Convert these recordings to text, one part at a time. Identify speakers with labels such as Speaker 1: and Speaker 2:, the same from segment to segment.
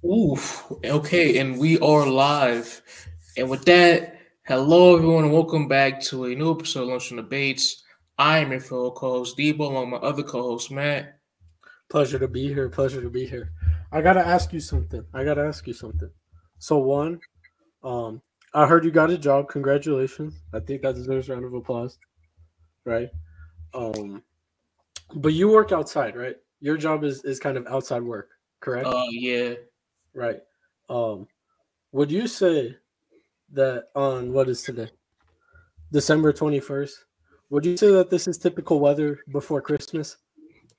Speaker 1: Oof. Okay, and we are live. And with that, hello everyone, and welcome back to a new episode of Lunch and Debates. I am your fellow co-host Dibo, along with my other co-host Matt.
Speaker 2: Pleasure to be here. Pleasure to be here. I gotta ask you something. So one, um, I heard you got a job. Congratulations. I think that deserves a round of applause, right? Um, but you work outside, right? Your job is kind of outside work, correct?
Speaker 1: Yeah.
Speaker 2: Right. Um, would you say that on what is today, December 21st? Would you say that this is typical weather before Christmas?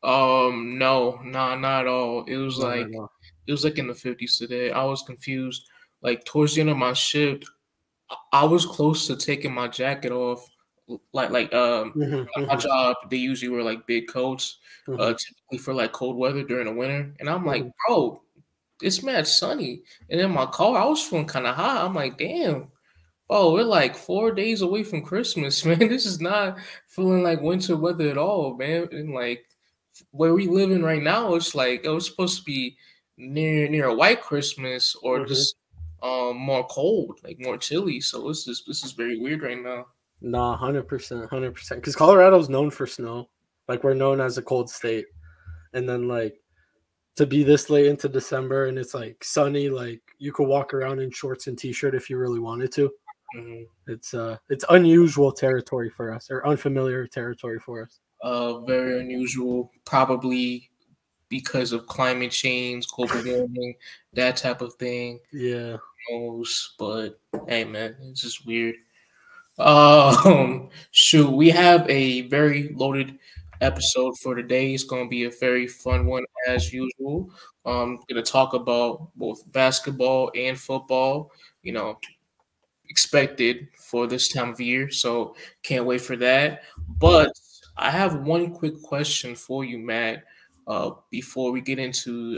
Speaker 1: No, not at all. It was
Speaker 2: No,
Speaker 1: like
Speaker 2: no, no.
Speaker 1: in the 50s today. I was confused. Like towards the end of my shift, I was close to taking my jacket off.
Speaker 2: Hmm,
Speaker 1: My
Speaker 2: hmm,
Speaker 1: job, they usually wear like big coats,
Speaker 2: hmm,
Speaker 1: typically for like cold weather during the winter. And I'm like,
Speaker 2: hmm.
Speaker 1: bro, it's mad sunny. And in my car, I was feeling kind of hot. I'm like, damn, oh, we're like 4 days away from Christmas, man. This is not feeling like winter weather at all, man. And like where we living right now, it's like it was supposed to be near a white Christmas or
Speaker 2: Hmm.
Speaker 1: just more cold, like more chilly. So this is very weird right now.
Speaker 2: Nah, 100%, 100%. Because Colorado's known for snow. Like, we're known as a cold state. And then, like, to be this late into December and it's, like, sunny, like, you could walk around in shorts and t-shirt if you really wanted to.
Speaker 1: Mhm.
Speaker 2: It's unusual territory for us, or unfamiliar territory for us.
Speaker 1: Very unusual, probably because of climate change, global warming, that type of thing.
Speaker 2: Yeah.
Speaker 1: Who knows? But hey, man, it's just weird. Shoot, we have a very loaded episode for today. It's going to be a very fun one as usual. Going to talk about both basketball and football. You know, expected for this time of year. So can't wait for that. But I have one quick question for you, Matt. Before we get into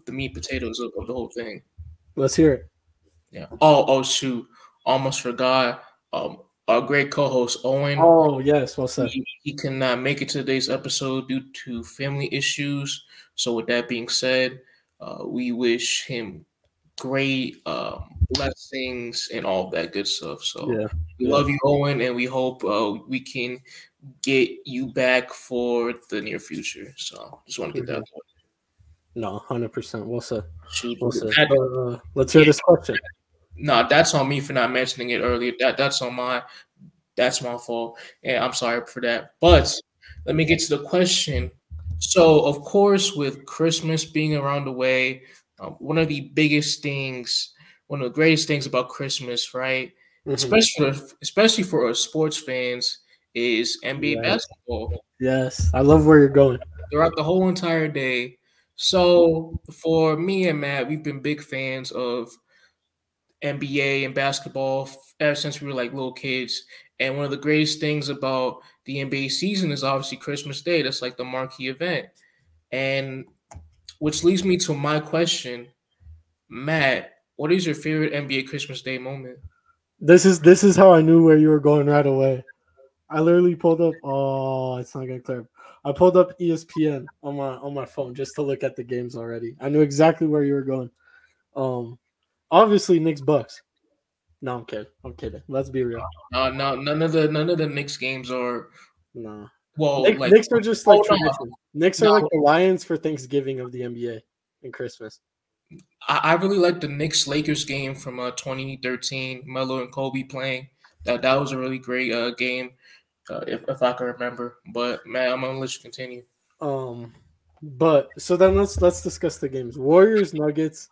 Speaker 1: the meat and potatoes of the whole thing.
Speaker 2: Let's hear it.
Speaker 1: Yeah. Oh, shoot. Almost forgot. Our great co-host Owen.
Speaker 2: Oh, yes. Well said.
Speaker 1: He cannot make it to today's episode due to family issues. So with that being said, we wish him great blessings and all that good stuff. So
Speaker 2: Yeah.
Speaker 1: we
Speaker 2: Yeah.
Speaker 1: love you, Owen, and we hope we can get you back for the near future. So just want to get that
Speaker 2: Hmm.
Speaker 1: out.
Speaker 2: No, 100%. Well said.
Speaker 1: Shoot,
Speaker 2: Well said.
Speaker 1: that,
Speaker 2: Let's hear
Speaker 1: yeah,
Speaker 2: this question.
Speaker 1: no, that's on me for not mentioning it earlier. That's my fault, and I'm sorry for that. But let me get to the question. So, of course, with Christmas being around the way, one of the biggest things, one of the greatest things about Christmas, right?
Speaker 2: Hmm.
Speaker 1: Especially for us sports fans, is NBA
Speaker 2: Yes.
Speaker 1: basketball
Speaker 2: Yes. I love where you're going.
Speaker 1: throughout the whole entire day. So, for me and Matt, we've been big fans of NBA and basketball ever since we were like little kids. And one of the greatest things about the NBA season is obviously Christmas Day. That's like the marquee event. And which leads me to my question, Matt, what is your favorite NBA Christmas Day moment?
Speaker 2: This is how I knew where you were going right away. I literally pulled up. Oh, it's not gonna clear. I pulled up ESPN on my phone just to look at the games already. I knew exactly where you were going. Um, obviously Knicks Bucks. No, I'm kidding. I'm kidding. Let's be real.
Speaker 1: No, none of the Knicks games are
Speaker 2: No,
Speaker 1: well like
Speaker 2: Knicks are just like
Speaker 1: oh no
Speaker 2: tradition. Knicks are like
Speaker 1: no
Speaker 2: the Lions for Thanksgiving of the NBA and Christmas.
Speaker 1: I really like the Knicks Lakers game from 2013, Melo and Kobe playing. That was a really great game, if I can remember. But man, I'm gonna let you continue.
Speaker 2: Um, but so then let's discuss the games. Warriors Nuggets.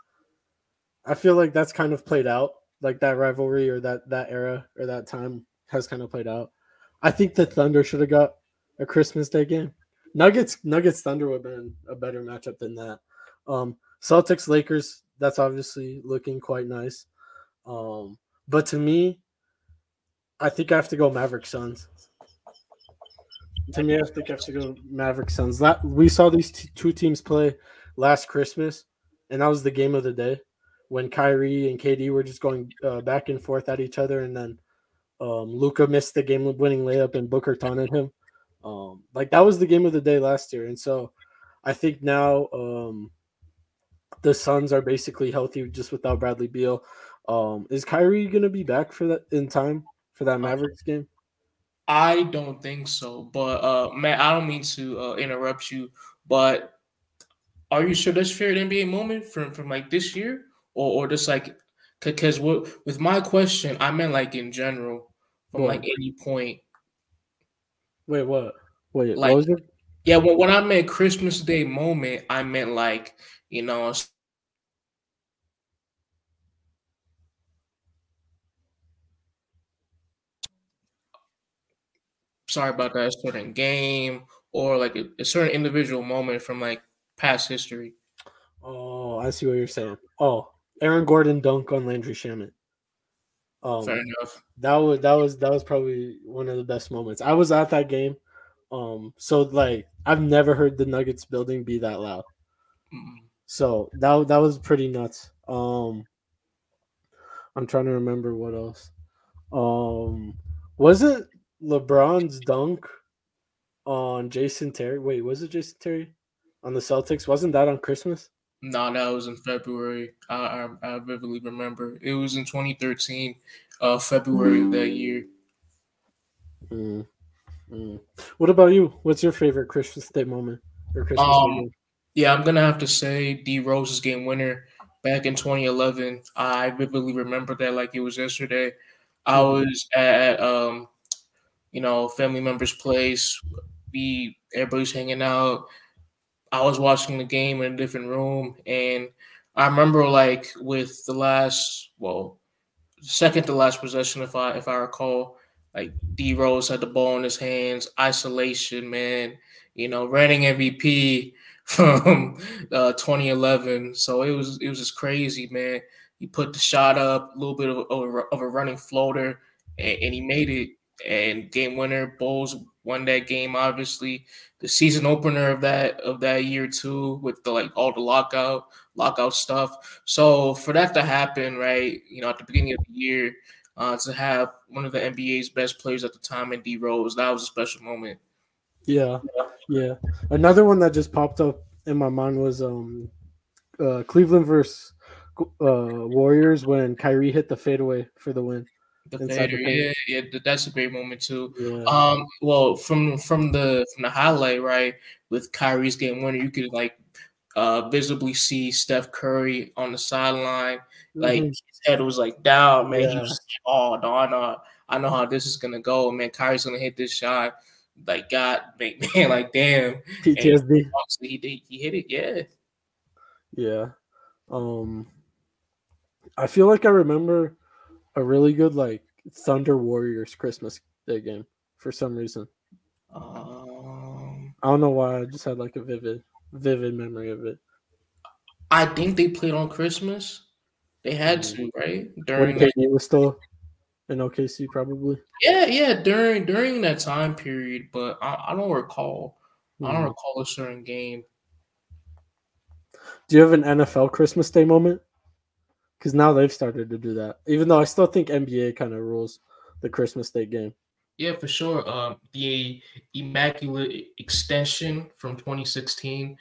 Speaker 2: I feel like that's kind of played out. Like that rivalry or that era or that time has kind of played out. I think the Thunder should have got a Christmas Day game. Nuggets Thunder would have been a better matchup than that. Celtics Lakers, that's obviously looking quite nice. But to me, I think I have to go Maverick Suns. To me, I think I have to go Maverick Suns. We saw these two teams play last Christmas, and that was the game of the day when Kyrie and KD were just going back and forth at each other, and then Luca missed the game-winning layup, and Booker taunted him. Like that was the game of the day last year, and so I think now The Suns are basically healthy just without Bradley Beal. Is Kyrie gonna be back for that in time for that
Speaker 1: Uh,
Speaker 2: Mavericks game?
Speaker 1: I don't think so, but Matt, I don't mean to interrupt you, but are you sure that's fair NBA moment from like this year or just like because with my question I meant like in general from like
Speaker 2: What?
Speaker 1: any point
Speaker 2: Wait, what? Wait, what
Speaker 1: like
Speaker 2: was it?
Speaker 1: yeah when I meant Christmas Day moment I meant like you know sorry about that a certain game or like a certain individual moment from like past history.
Speaker 2: Oh, I see what you're saying. Oh, Aaron Gordon dunk on Landry Shamet.
Speaker 1: Fair
Speaker 2: Um,
Speaker 1: enough.
Speaker 2: that was probably one of the best moments. I was at that game. So like I've never heard the Nuggets building be that loud.
Speaker 1: Mm.
Speaker 2: So that was pretty nuts. I'm trying to remember what else. Um, was it LeBron's dunk on Jason Terry? Wait, was it Jason Terry on the Celtics? Wasn't that on Christmas?
Speaker 1: No, that was in February. I vividly remember. It was in 2013, February of that year.
Speaker 2: Mm, mm. What about you? What's your favorite Christmas Day moment or Christmas Day
Speaker 1: Um,
Speaker 2: game?
Speaker 1: yeah, I'm gonna have to say D Rose's game winner back in 2011. I vividly remember that like it was yesterday. I
Speaker 2: Mhm.
Speaker 1: was at family member's place. Everybody's hanging out. I was watching the game in a different room, and I remember like with the last second to last possession, if I recall, like D Rose had the ball in his hands, isolation, man. Reigning MVP from 2011. So it was just crazy, man. He put the shot up, a little bit of a running floater, and he made it. And game winner, Bulls won that game. Obviously, the season opener of that year too, with the like all the lockout stuff. So for that to happen, right, at the beginning of the year, to have one of the NBA's best players at the time in D Rose, that was a special moment.
Speaker 2: Yeah, yeah. Another one that just popped up in my mind was Cleveland versus Warriors when Kyrie hit the fadeaway for the win
Speaker 1: The
Speaker 2: inside
Speaker 1: fader,
Speaker 2: the paint.
Speaker 1: yeah, yeah, that's a great moment too.
Speaker 2: Yeah.
Speaker 1: Well, from the highlight, right, with Kyrie's game winner, you could like visibly see Steph Curry on the sideline, like
Speaker 2: Hmm.
Speaker 1: his head was like down, man. He was
Speaker 2: Yeah.
Speaker 1: just like, oh no, I know how this is gonna go, man. Kyrie's gonna hit this shot, like God, man, like damn, and
Speaker 2: PTSD.
Speaker 1: obviously he hit it, yeah.
Speaker 2: Yeah. Um, I feel like I remember a really good like Thunder Warriors Christmas Day game for some reason.
Speaker 1: Um,
Speaker 2: I don't know why. I just had like a vivid memory of it.
Speaker 1: I think they played on Christmas. They had
Speaker 2: Mm.
Speaker 1: to, right?
Speaker 2: When
Speaker 1: During that,
Speaker 2: KD was still in OKC, probably.
Speaker 1: yeah, during that time period, but I don't recall. I don't
Speaker 2: Mm.
Speaker 1: recall a certain game.
Speaker 2: Do you have an NFL Christmas Day moment? Because now they've started to do that. Even though I still think NBA kind of rules the Christmas Day game.
Speaker 1: Yeah, for sure. The immaculate extension from 2016,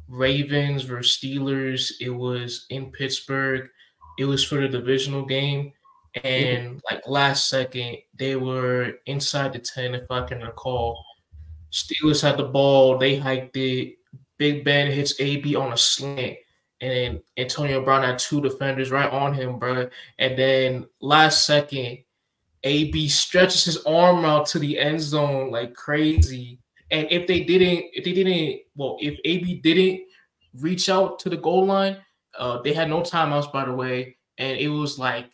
Speaker 1: Ravens versus Steelers. It was in Pittsburgh. It was for the divisional game,
Speaker 2: Mhm.
Speaker 1: and like last second, they were inside the 10, if I can recall. Steelers had the ball. They hiked it. Big Ben hits AB on a slant, and then Antonio Brown had two defenders right on him, bro. And then last second, AB stretches his arm out to the end zone like crazy. And if AB didn't reach out to the goal line, they had no timeouts, by the way, and it was like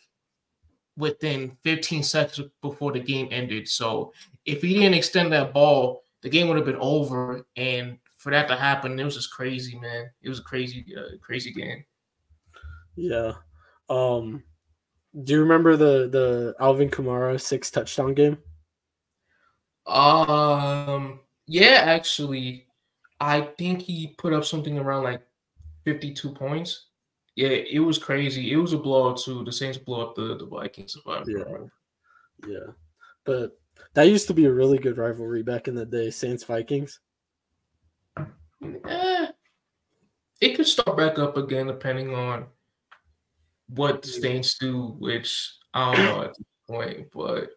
Speaker 1: within 15 seconds before the game ended. So if he didn't extend that ball, the game would have been over. And for that to happen, it was just crazy, man. It was a crazy game.
Speaker 2: Yeah. Um, do you remember the Alvin Kamara 6 touchdown game?
Speaker 1: Yeah, actually, I think he put up something around like 52 points. Yeah, it was crazy. It was a blowout too. The Saints blew up the Vikings, if I
Speaker 2: Yeah,
Speaker 1: remember.
Speaker 2: yeah. But that used to be a really good rivalry back in the day, Saints Vikings.
Speaker 1: Eh, it could start back up again depending on what the Saints do, which I don't know at this point. But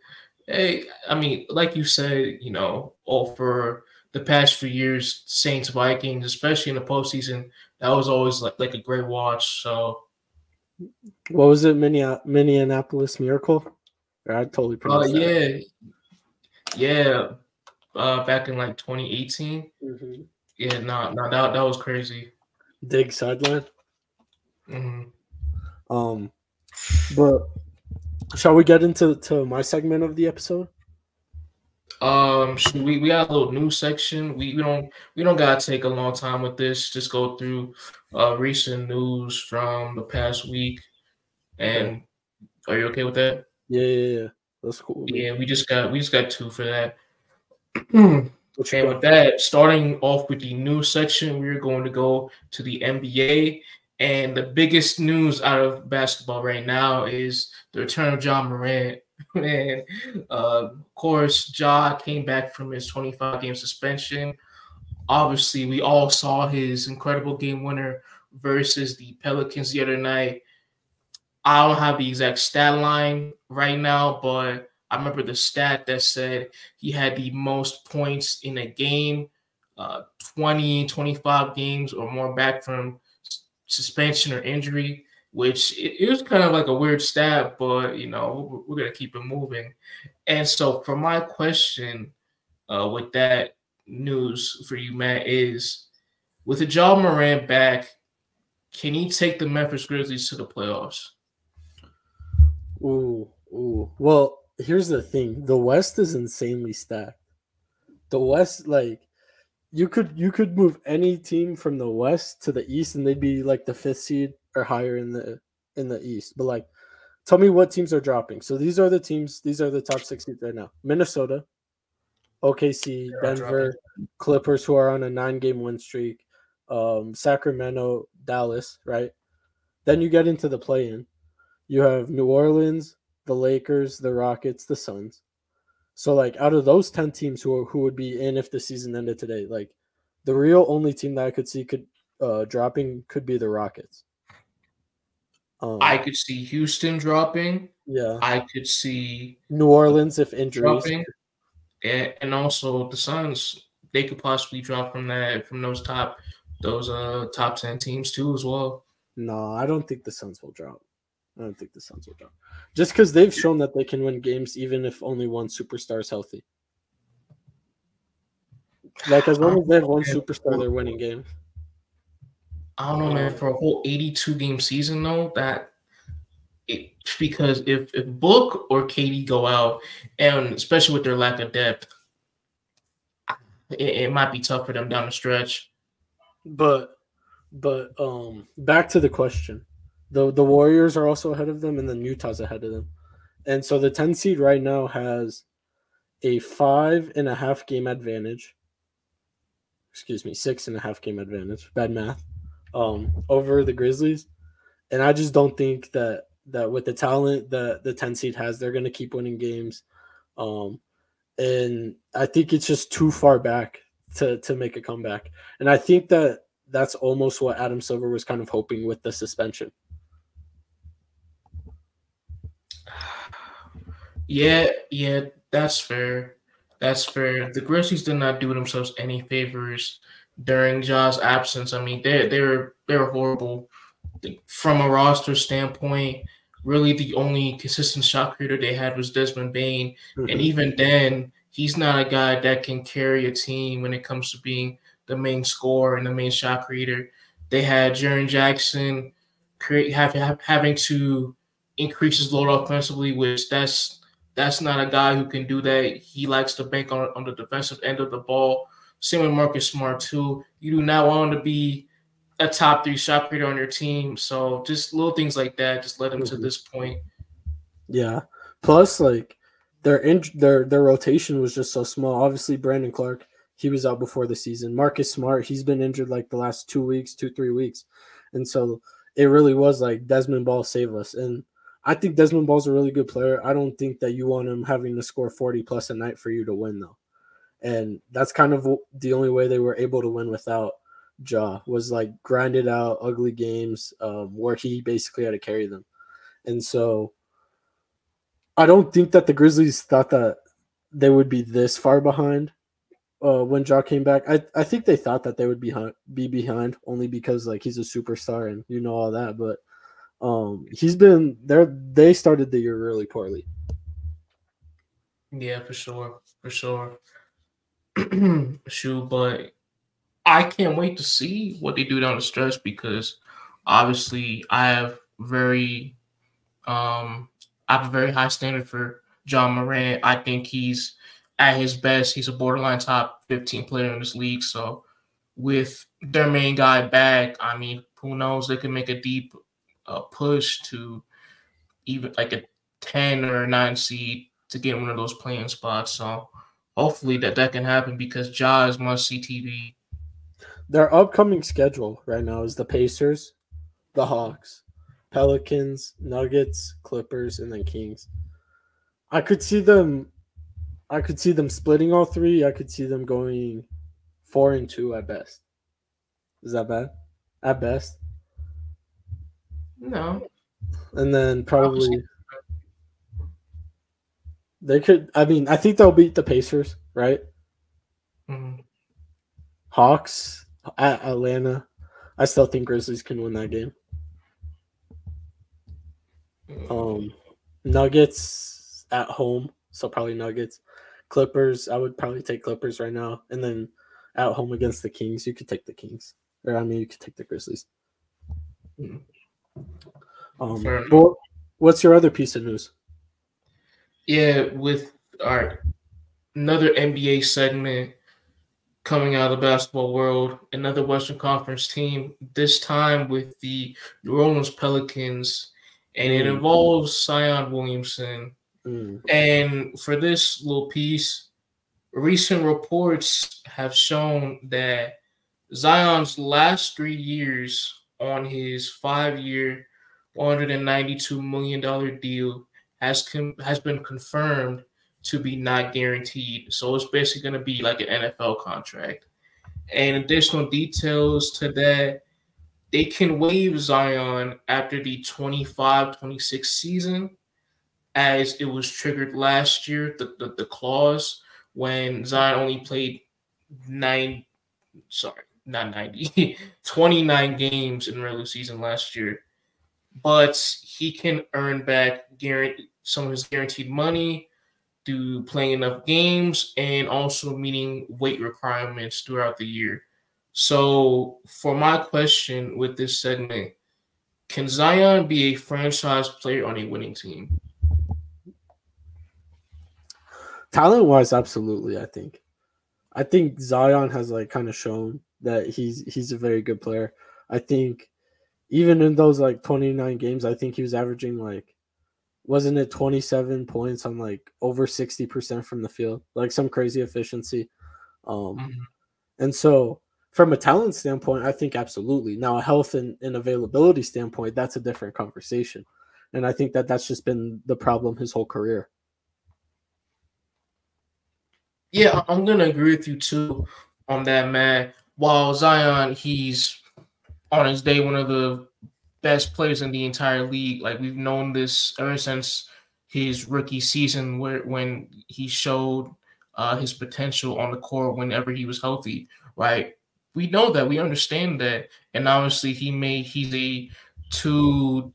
Speaker 1: hey, I mean, like you said, over the past few years, Saints Vikings, especially in the postseason, that was always like a great watch. So,
Speaker 2: what was it, Minneapolis Miracle? I totally pronounced that.
Speaker 1: yeah, back in like 2018.
Speaker 2: Mm-hmm.
Speaker 1: Yeah, no, that was crazy.
Speaker 2: Dig sideline.
Speaker 1: Mm-hmm.
Speaker 2: But shall we get into my segment of the episode?
Speaker 1: We got a little news section. We don't gotta take a long time with this. Just go through recent news from the past week. And are you okay with that?
Speaker 2: Yeah. That's cool.
Speaker 1: Yeah, we just got two for that.
Speaker 2: What you
Speaker 1: And
Speaker 2: got?
Speaker 1: with that, starting off with the news section, we're going to go to the NBA. And the biggest news out of basketball right now is the return of Ja Morant. Man, of course, Ja came back from his 25-game suspension. Obviously, we all saw his incredible game winner versus the Pelicans the other night. I don't have the exact stat line right now, but I remember the stat that said he had the most points in a game, 20, 25 games or more back from suspension or injury, which it was kind of like a weird stat, but, we're going to keep it moving. And so for my question with that news for you, Matt, is with the Ja Morant back, can he take the Memphis Grizzlies to the playoffs?
Speaker 2: Ooh. Well, here's the thing: the West is insanely stacked. The West, like, you could move any team from the West to the East, and they'd be like the 5th seed or higher in the East. But like, tell me what teams are dropping. So these are the teams. These are the top 6 seeds right now: Minnesota, OKC, Denver, Clippers, who are on a 9-game win streak, Sacramento, Dallas. Right. Then you get into the play-in. You have New Orleans, the Lakers, the Rockets, the Suns. So like out of those 10 teams who would be in if the season ended today, like the real only team that I could see could dropping could be the Rockets.
Speaker 1: I could see Houston dropping.
Speaker 2: Yeah.
Speaker 1: I could see
Speaker 2: New Orleans if injuries.
Speaker 1: Dropping. And also the Suns, they could possibly drop from those top 10 teams too as well.
Speaker 2: No, I don't think the Suns will drop. Just because they've shown that they can win games even if only one superstar is healthy. Like as long as they have one superstar, they're winning games.
Speaker 1: I don't know, man. For a whole 82-game season, though, because if Book or KD go out, and especially with their lack of depth, it might be tough for them down the stretch.
Speaker 2: But back to the question. The Warriors are also ahead of them, and then Utah's ahead of them. And so the 10 seed right now has a 5.5 game advantage. Excuse me, 6.5 game advantage. Bad math. Over the Grizzlies. And I just don't think that with the talent that the 10 seed has, they're going to keep winning games. And I think it's just too far back to make a comeback. And I think that's almost what Adam Silver was kind of hoping with the suspension.
Speaker 1: Yeah, that's fair. The Grizzlies did not do themselves any favors during Ja's absence. I mean, they were horrible from a roster standpoint. Really, the only consistent shot creator they had was Desmond Bane, and even then, he's not a guy that can carry a team when it comes to being the main scorer and the main shot creator. They had Jaren Jackson having to increase his load offensively, which that's not a guy who can do that. He likes to bank on the defensive end of the ball. Same with Marcus Smart too. You do not want him to be a top 3 shot creator on your team. So just little things like that just led him to this point.
Speaker 2: Yeah. Plus, like their rotation was just so small. Obviously, Brandon Clark, he was out before the season. Marcus Smart, he's been injured like the last 3 weeks. And so it really was like Desmond Ball save us. And I think Desmond Ball's a really good player. I don't think that you want him having to score 40 plus a night for you to win, though. And that's kind of the only way they were able to win without Ja was like grinded out ugly games where he basically had to carry them. And so I don't think that the Grizzlies thought that they would be this far behind when Ja came back. I think they thought that they would be behind only because like he's a superstar and you know all that. But he's been there. They started the year really poorly.
Speaker 1: Yeah, for sure. Shoot, but I can't wait to see what they do down the stretch because obviously I have a very high standard for Ja Morant. I think he's at his best. He's a borderline top 15 player in this league. So with their main guy back, I mean, who knows? They could make a deep push to even like a 10 or a 9 seed to get one of those playing spots. So hopefully that can happen because Ja is must see TV.
Speaker 2: Their upcoming schedule right now is the Pacers, the Hawks, Pelicans, Nuggets, Clippers, and then Kings. I could see them. I could see them splitting all three. I could see them going 4-2 at best. Is that bad? At best.
Speaker 1: No.
Speaker 2: And then probably they could. I mean, I think they'll beat the Pacers, right?
Speaker 1: Mm-hmm.
Speaker 2: Hawks at Atlanta. I still think Grizzlies can win that game. Nuggets at home, so probably Nuggets. Clippers, I would probably take Clippers right now, and then at home against the Kings, you could take the Kings, or I mean, you could take the Grizzlies. But what's your other piece of news?
Speaker 1: Yeah, with another NBA segment coming out of the basketball world, another Western Conference team, this time with the New Orleans Pelicans, and it involves Zion Williamson. And for this little piece, recent reports have shown that Zion's last 3 years on his 5-year, $192 million deal has been confirmed to be not guaranteed. So it's basically going to be like an NFL contract. And additional details to that, they can waive Zion after the 25-26 season, as it was triggered last year, the clause when Zion only played 29 games in regular season last year. But he can earn back some of his guaranteed money through playing enough games and also meeting weight requirements throughout the year. So for my question with this segment, can Zion be a franchise player on a winning team?
Speaker 2: Talent-wise, absolutely. I think Zion has like kind of shown that he's a very good player. I think even in those like 29 games, I think he was averaging like, wasn't it 27 points on like over 60% from the field, like some crazy efficiency. And so from a talent standpoint, I think absolutely. Now, a health and availability standpoint, that's a different conversation. And I think that that's just been the problem his whole career.
Speaker 1: Yeah, I'm going to agree with you too on that, man. While Zion, he's on his day one of the best players in the entire league. Like we've known this ever since his rookie season, when he showed his potential on the court whenever he was healthy, right? We know that, we understand that, and obviously he's a two-time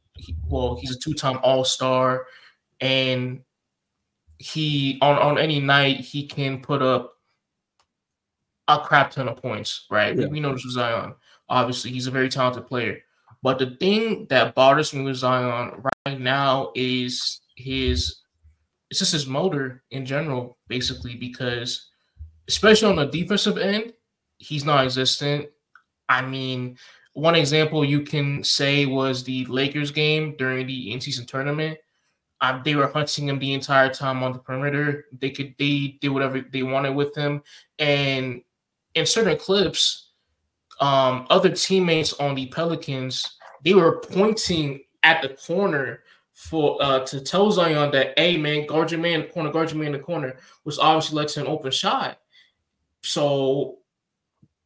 Speaker 1: All-Star, and he on any night he can put up a crap ton of points, right?
Speaker 2: Yeah.
Speaker 1: We know this with Zion. Obviously, he's a very talented player. But the thing that bothers me with Zion right now is it's just his motor in general, basically, because especially on the defensive end, he's non-existent. I mean, one example you can say was the Lakers game during the in-season tournament. They were hunting him the entire time on the perimeter. They did whatever they wanted with him. And in certain clips, other teammates on the Pelicans, they were pointing at the corner for to tell Zion that, hey man, guard your man in the corner, which obviously led to an open shot. So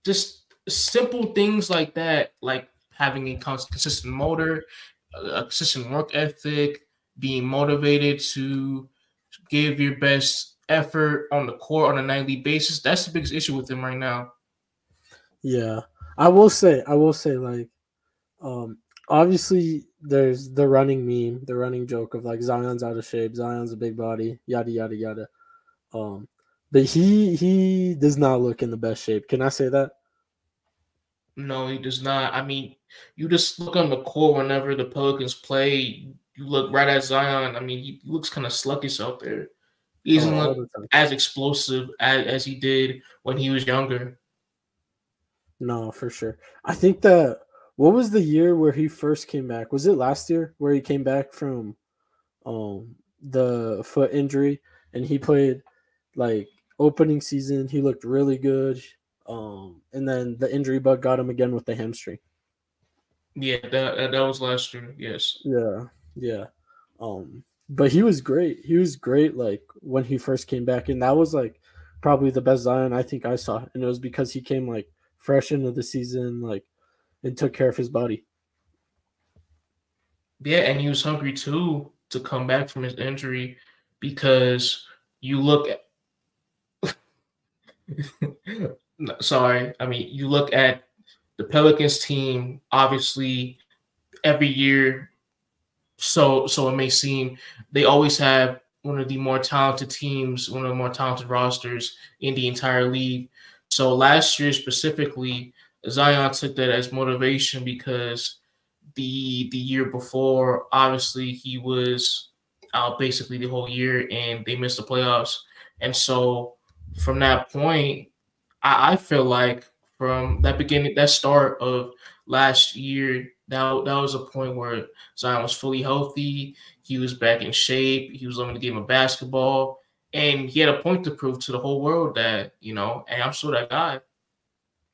Speaker 1: just simple things like that, like having a consistent motor, a consistent work ethic, being motivated to give your best effort on the court on a nightly basis. That's the biggest issue with him right now.
Speaker 2: Yeah, I will say, like, um, obviously there's the running meme, the running joke of like Zion's out of shape, Zion's a big body, yada yada yada. Um, but he does not look in the best shape. Can I say that?
Speaker 1: No, he does not. I mean, you just look on the court whenever the Pelicans play. You look right at Zion. I mean, he looks kind of sluggish out there. He
Speaker 2: Oh,
Speaker 1: doesn't
Speaker 2: all
Speaker 1: look
Speaker 2: the time.
Speaker 1: as explosive as he did when he was younger.
Speaker 2: No, for sure. I think that what was the year where he first came back? Was it last year where he came back from the foot injury and he played like opening season? He looked really good. And then the injury bug got him again with the hamstring.
Speaker 1: Yeah, that was last year. Yes.
Speaker 2: Yeah, yeah. But he was great. He was great like when he first came back, and that was like probably the best Zion I think I saw. And it was because he came like fresh into the season, like and took care of his body.
Speaker 1: Yeah, and he was hungry too to come back from his injury because you look at sorry, I mean you look at the Pelicans team, obviously every year, so it may seem they always have one of the more talented teams, one of the more talented rosters in the entire league. So last year specifically, Zion took that as motivation because the year before, obviously he was out basically the whole year and they missed the playoffs. And so from that point, I feel like from that beginning, that start of last year, that was a point where Zion was fully healthy. He was back in shape. He was loving the game of basketball, and he had a point to prove to the whole world that hey, I'm still that guy.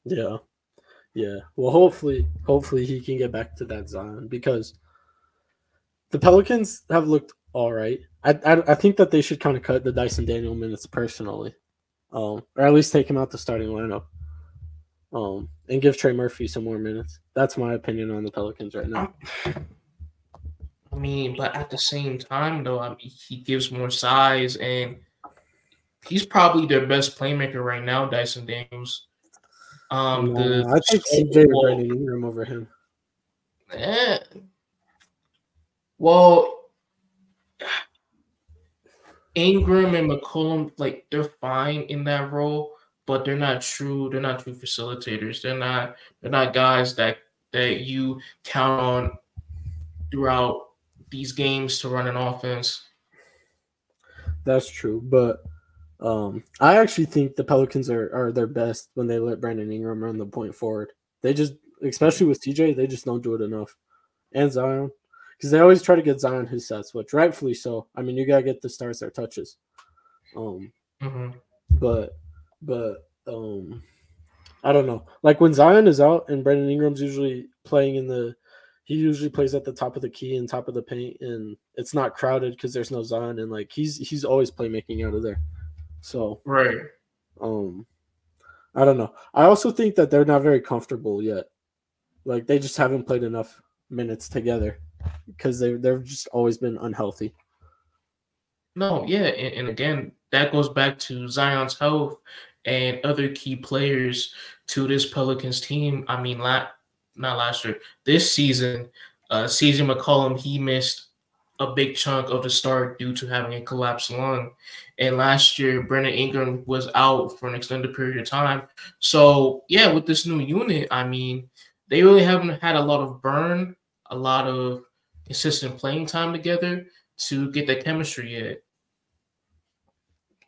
Speaker 2: Yeah, yeah. Well, hopefully he can get back to that Zion because the Pelicans have looked all right. I think that they should kind of cut the Dyson Daniel minutes personally, or at least take him out the starting lineup, and give Trey Murphy some more minutes. That's my opinion on the Pelicans right now.
Speaker 1: I mean, but at the same time, though, I mean, he gives more size, and he's probably their best playmaker right now, Dyson Daniels. The
Speaker 2: No, I take CJ or
Speaker 1: well,
Speaker 2: Brandon Ingram over him.
Speaker 1: eh, well, Ingram and McCollum, like they're fine in that role, but they're not true. They're not true facilitators. They're not guys that you count on throughout these games to run an offense.
Speaker 2: That's true, but I actually think the Pelicans are their best when they let Brandon Ingram run the point forward. They just, especially with TJ, they just don't do it enough. And Zion, because they always try to get Zion his sets, which rightfully so. I mean, you gotta get the stars their touches.
Speaker 1: Mm-hmm.
Speaker 2: But I don't know. Like when Zion is out and Brandon Ingram's usually playing he usually plays at the top of the key and top of the paint, and it's not crowded because there's no Zion, and like he's always playmaking out of there. So
Speaker 1: Right.
Speaker 2: um, I don't know. I also think that they're not very comfortable yet. Like they just haven't played enough minutes together because they've just always been unhealthy.
Speaker 1: No, yeah, and again, that goes back to Zion's health and other key players to this Pelicans team. I mean, not last year, this season, CJ McCollum, he missed a big chunk of the start due to having a collapsed lung. And last year, Brandon Ingram was out for an extended period of time. So, yeah, with this new unit, I mean, they really haven't had a lot of burn, a lot of consistent playing time together to get that chemistry yet.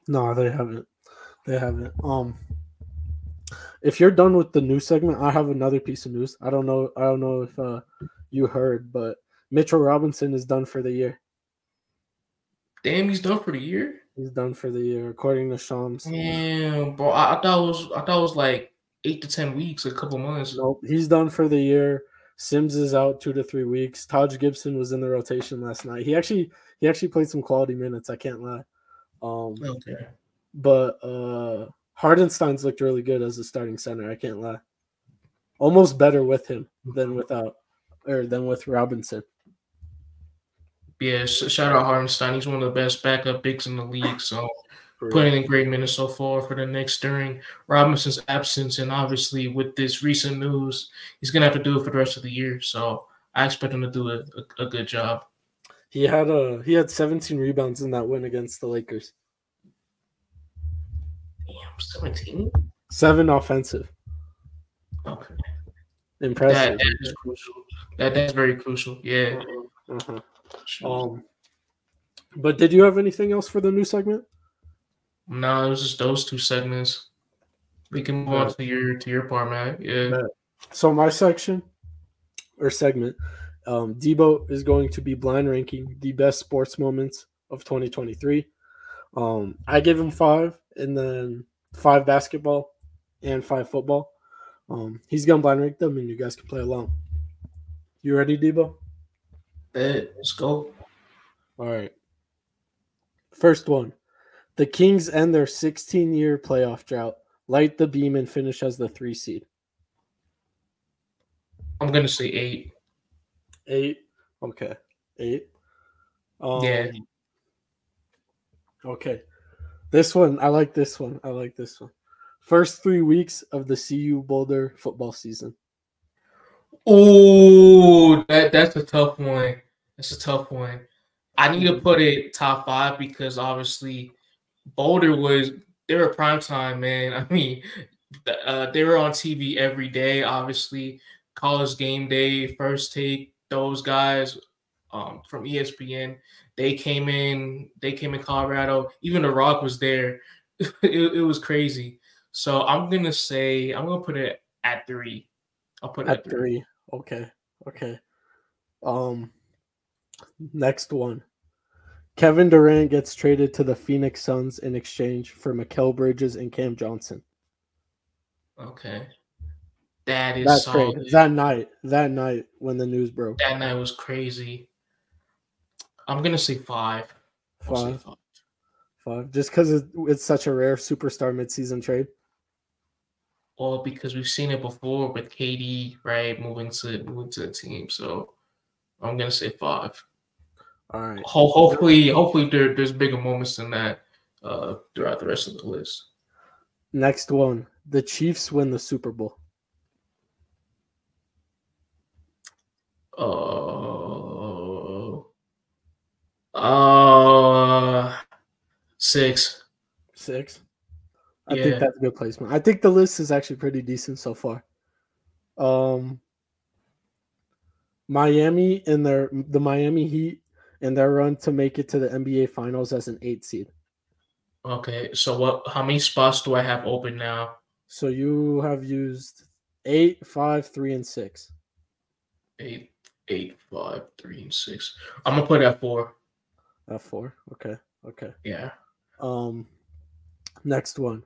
Speaker 2: No, they haven't. They haven't. If you're done with the news segment, I have another piece of news. I don't know. I don't know if you heard, but Mitchell Robinson is done for the year.
Speaker 1: Damn, he's done for the year.
Speaker 2: He's done for the year, according to Shams.
Speaker 1: Damn, bro. I thought it was like 8 to 10 weeks, a couple months.
Speaker 2: Nope, he's done for the year. Sims is out 2 to 3 weeks. Taj Gibson was in the rotation last night. He actually played some quality minutes. I can't lie.
Speaker 1: Okay.
Speaker 2: But Hardenstein's looked really good as a starting center. I can't lie. almost better with him than without, or than with Robinson.
Speaker 1: Yeah, shout out Hartenstein. He's one of the best backup bigs in the league. So putting in great minutes so far for the Knicks during Robinson's absence, and obviously with this recent news, he's gonna have to do it for the rest of the year. So I expect him to do a good job.
Speaker 2: He had 17 rebounds in that win against the Lakers.
Speaker 1: Damn, 17?
Speaker 2: 7 offensive.
Speaker 1: Okay.
Speaker 2: Impressive.
Speaker 1: That is crucial. That's very crucial. Yeah.
Speaker 2: But did you have anything else for the new segment?
Speaker 1: No, it was just those two segments. We can move on to your part, man. Yeah.
Speaker 2: So my section or segment, Dibo is going to be blind ranking the best sports moments of 2023. I give him 5, and then 5 basketball and 5 football. He's gonna blind rank them, and you guys can play along. You ready, Dibo?
Speaker 1: Let's go.
Speaker 2: All right. First one. The Kings end their 16-year playoff drought, light the beam, and finish as the 3 seed.
Speaker 1: I'm going to say 8.
Speaker 2: 8? Okay. 8?
Speaker 1: Yeah.
Speaker 2: Okay. This one, I like this one. First 3 weeks of the CU Boulder football season.
Speaker 1: Oh, that's a tough one. I need to put it top 5 because obviously Boulder they were prime time, man. I mean, they were on TV every day. Obviously, College Game Day, First Take, those guys from ESPN, they came in Colorado. Even The Rock was there. it was crazy. So I'm gonna put it at 3. I'll put it at 3.
Speaker 2: Okay. Next one. Kevin Durant gets traded to the Phoenix Suns in exchange for Mikal Bridges and Cam Johnson.
Speaker 1: Okay. That's solid.
Speaker 2: Crazy. That night when the news broke.
Speaker 1: That night was crazy. I'm gonna say 5.
Speaker 2: 5. Just because it's such a rare superstar midseason trade.
Speaker 1: Well, because we've seen it before with KD, right, moving to the team. So I'm gonna say 5.
Speaker 2: All right.
Speaker 1: Hopefully there's bigger moments than that throughout the rest of the list.
Speaker 2: Next one. The Chiefs win the Super Bowl.
Speaker 1: 6.
Speaker 2: 6. I think that's a good placement. I think the list is actually pretty decent so far. Miami and the Miami Heat and their run to make it to the NBA Finals as an 8 seed.
Speaker 1: Okay, so how many spots do I have open now?
Speaker 2: So you have used 8, 5, 3, and 6.
Speaker 1: 8, 5, 3, and 6. I'm gonna put it at 4.
Speaker 2: At 4. Okay.
Speaker 1: Yeah.
Speaker 2: Next one.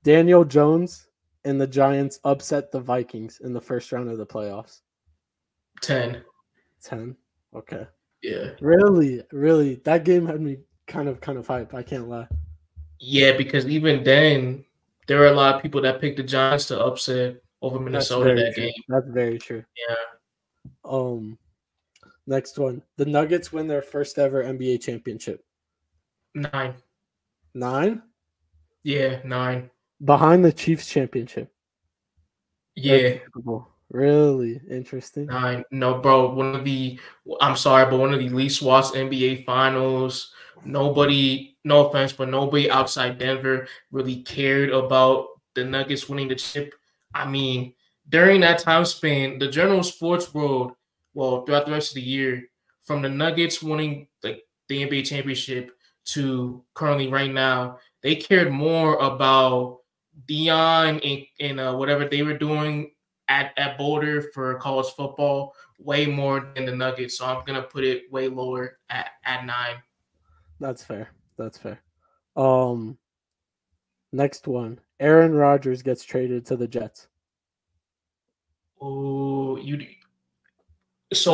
Speaker 2: Daniel Jones and the Giants upset the Vikings in the first round of the playoffs.
Speaker 1: 10.
Speaker 2: 10. Okay.
Speaker 1: Yeah.
Speaker 2: Really. That game had me kind of hype. I can't lie.
Speaker 1: Yeah, because even then, there were a lot of people that picked the Giants to upset over Minnesota that game.
Speaker 2: That's very true.
Speaker 1: Yeah.
Speaker 2: Next one. The Nuggets win their first ever NBA championship.
Speaker 1: 9.
Speaker 2: 9?
Speaker 1: Yeah, 9.
Speaker 2: Behind the Chiefs championship.
Speaker 1: Yeah.
Speaker 2: Really interesting.
Speaker 1: 9. No, bro. One of the least watched NBA finals. Nobody, no offense, but nobody outside Denver really cared about the Nuggets winning the chip. I mean, during that time span, the general sports world, throughout the rest of the year, from the Nuggets winning the NBA championship to currently right now, they cared more about Dion and whatever they were doing at Boulder for college football, way more than the Nuggets. So I'm gonna put it way lower at 9.
Speaker 2: That's fair. Next one. Aaron Rodgers gets traded to the Jets.
Speaker 1: Oh, his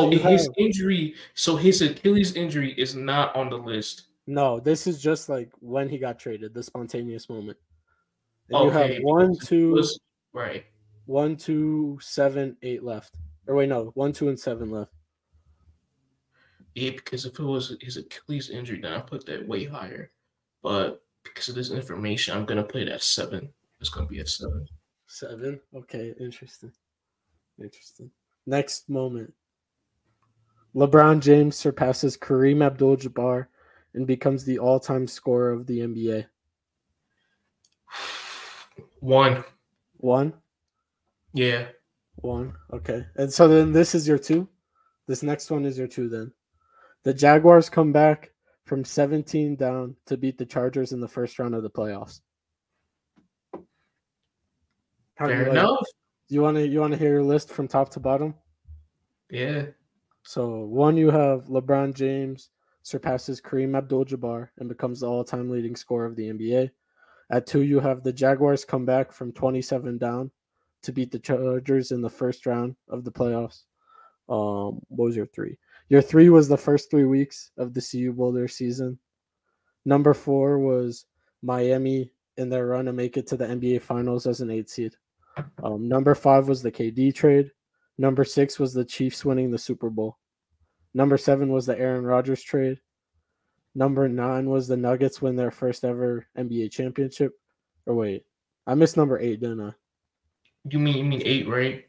Speaker 1: Achilles injury is not on the list.
Speaker 2: No, this is just like when he got traded, the spontaneous moment. And
Speaker 1: okay,
Speaker 2: you have 1, 2.
Speaker 1: Right.
Speaker 2: 1, 2, 7, 8 left. Or wait, no, 1, 2, and 7 left.
Speaker 1: Yeah, because if it was his Achilles injury, then I put that way higher. But because of this information, I'm gonna put it at 7. It's gonna be at 7.
Speaker 2: 7. Okay, interesting. Next moment. LeBron James surpasses Kareem Abdul-Jabbar and becomes the all-time scorer of the NBA.
Speaker 1: 1.
Speaker 2: 1?
Speaker 1: Yeah.
Speaker 2: 1. Okay. And so then this is your 2? This next one is your 2 then. The Jaguars come back from 17 down to beat the Chargers in the first round of the playoffs.
Speaker 1: Fair enough.
Speaker 2: You want to hear your list from top to bottom?
Speaker 1: Yeah.
Speaker 2: So 1, you have LeBron James surpasses Kareem Abdul-Jabbar and becomes the all-time leading scorer of the NBA. At 2, you have the Jaguars come back from 27 down to beat the Chargers in the first round of the playoffs. What was your 3? Your 3 was the first 3 weeks of the CU Boulder season. Number 4 was Miami in their run to make it to the NBA Finals as an 8 seed. Number 5 was the KD trade. Number 6 was the Chiefs winning the Super Bowl. Number 7 was the Aaron Rodgers trade. Number 9 was the Nuggets win their first ever NBA championship. Or wait, I missed number 8, didn't I?
Speaker 1: You mean 8, right?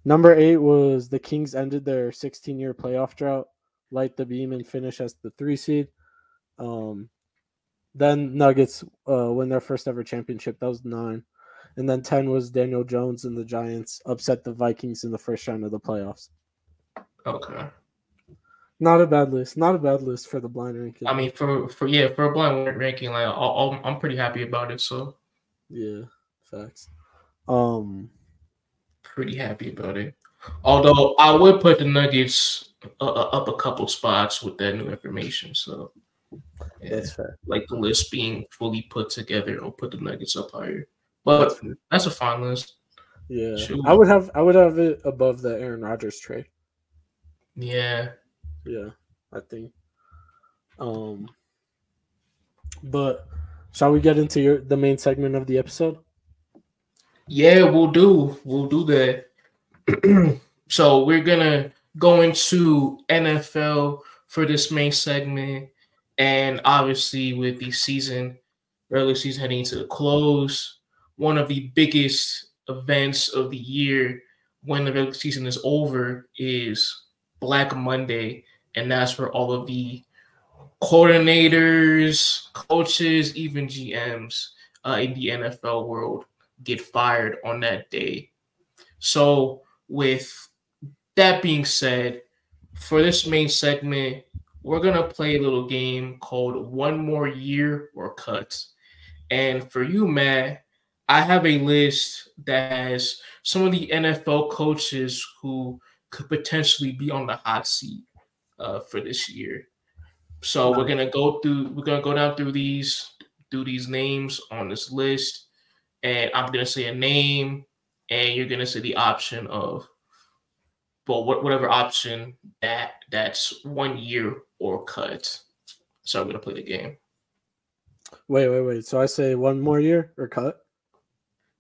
Speaker 2: Number 8 was the Kings ended their 16-year playoff drought, light the beam, and finish as the 3 seed. Then Nuggets win their first ever championship. That was 9. And then 10 was Daniel Jones and the Giants upset the Vikings in the first round of the playoffs.
Speaker 1: Okay.
Speaker 2: Not a bad list. Not a bad list for the blind ranking.
Speaker 1: I mean, for a blind ranking, like I'm pretty happy about it. So
Speaker 2: yeah, facts.
Speaker 1: Pretty happy about it. Although I would put the Nuggets up a couple spots with that new information. So
Speaker 2: yeah, that's fair.
Speaker 1: Like the list being fully put together, I'll put the Nuggets up higher. But that's a fine list.
Speaker 2: Yeah, sure. I would have it above the Aaron Rodgers trade.
Speaker 1: Yeah,
Speaker 2: I think. But shall we get into the main segment of the episode?
Speaker 1: Yeah, we'll do that. So we're gonna go into NFL for this main segment, and obviously with the early season heading into the close, one of the biggest events of the year when the regular season is over is Black Monday, and that's where all of the coordinators, coaches, even GMs in the NFL world get fired on that day. So with that being said, for this main segment, we're going to play a little game called One More Year or Cut. And for you, Matt, I have a list that has some of the NFL coaches who could potentially be on the hot seat for this year. So we're gonna go down through these names on this list, and I'm gonna say a name, and you're gonna say the option of, well, whatever option that's 1 year or cut. So I'm gonna play the game.
Speaker 2: Wait. So I say 1 more year or cut?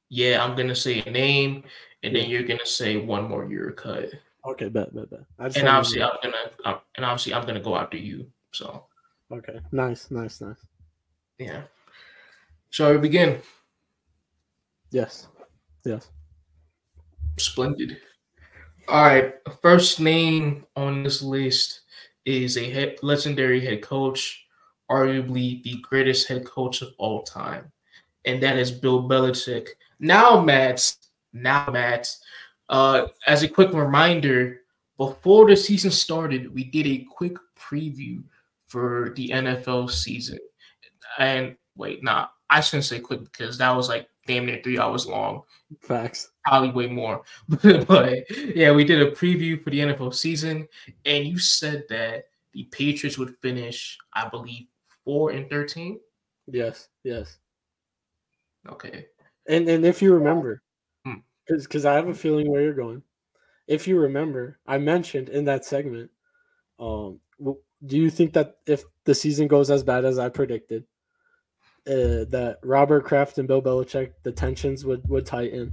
Speaker 1: Yeah, I'm gonna say a name, and then you're gonna say 1 more year or cut.
Speaker 2: Okay, bet.
Speaker 1: And obviously, I'm gonna go after you. So.
Speaker 2: Okay. Nice.
Speaker 1: Yeah. Shall we begin?
Speaker 2: Yes.
Speaker 1: Splendid. All right. First name on this list is a legendary head coach, arguably the greatest head coach of all time, and that is Bill Belichick. Now, Matt, as a quick reminder, before the season started, we did a quick preview for the NFL season. And I shouldn't say quick because that was like damn near 3 hours long.
Speaker 2: Facts.
Speaker 1: Probably way more. But yeah, we did a preview for the NFL season, and you said that the Patriots would finish, I believe, 4-13.
Speaker 2: Yes.
Speaker 1: Okay.
Speaker 2: And if you remember, because I have a feeling where you're going. If you remember, I mentioned in that segment, do you think that if the season goes as bad as I predicted, that Robert Kraft and Bill Belichick, the tensions would tighten,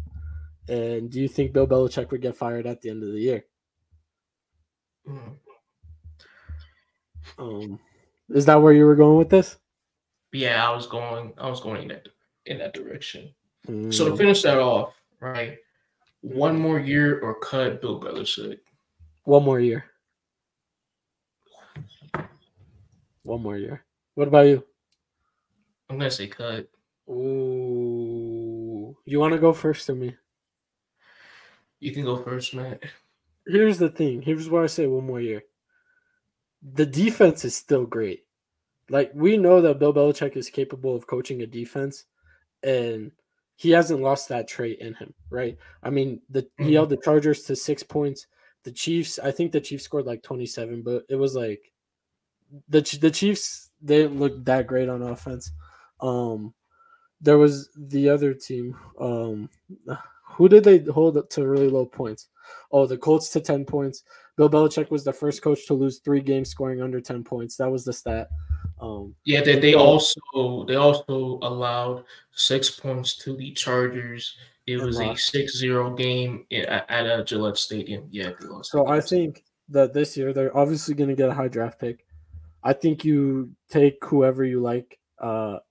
Speaker 2: And do you think Bill Belichick would get fired at the end of the year? Is that where you were going with this?
Speaker 1: Yeah, I was going in that direction. So to finish that off, right? One more year or cut Bill Belichick.
Speaker 2: 1 more year. 1 more year. What about you?
Speaker 1: I'm gonna say cut.
Speaker 2: Ooh, you want to go first or me?
Speaker 1: You can go first, Matt.
Speaker 2: Here's the thing. Here's why I say 1 more year. The defense is still great. Like, we know that Bill Belichick is capable of coaching a defense, and he hasn't lost that trait in him, right? I mean, he held the Chargers to 6 points. The Chiefs, I think the Chiefs scored like 27, but it was like the Chiefs, they didn't look that great on offense. There was the other team. Who did they hold to really low points? Oh, the Colts to 10 points. Bill Belichick was the first coach to lose 3 games scoring under 10 points. That was the stat.
Speaker 1: Yeah, they also allowed 6 points to the Chargers. It was a 6-0 game at a Gillette Stadium. Yeah, they lost.
Speaker 2: So I think that this year they're obviously going to get a high draft pick. I think you take whoever you like.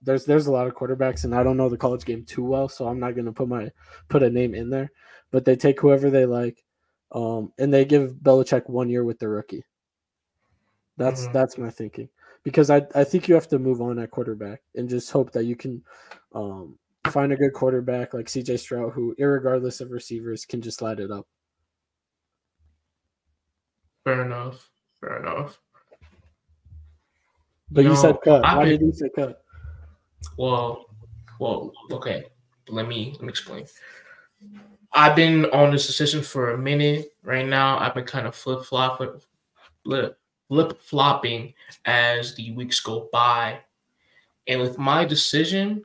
Speaker 2: There's a lot of quarterbacks, and I don't know the college game too well, so I'm not going to put a name in there. But they take whoever they like, and they give Belichick 1 year with the rookie. That's my thinking, because I think you have to move on at quarterback and just hope that you can find a good quarterback like C.J. Stroud, who, irregardless of receivers, can just light it up.
Speaker 1: Fair enough.
Speaker 2: But you said cut. Why did you say cut?
Speaker 1: Well, okay. Let me explain. I've been on this decision for a minute right now. I've been kind of flip-flopping as the weeks go by. And with my decision,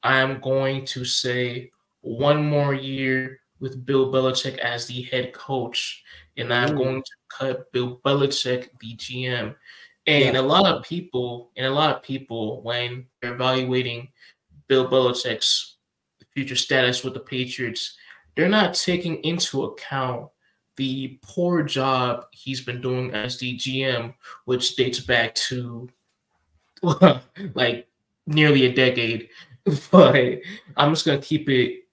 Speaker 1: I am going to say 1 more year with Bill Belichick as the head coach. And I'm going to cut Bill Belichick, the GM. And a lot of people, when they're evaluating Bill Belichick's future status with the Patriots, they're not taking into account the poor job he's been doing as the GM, which dates back to like nearly a decade. But I'm just gonna keep it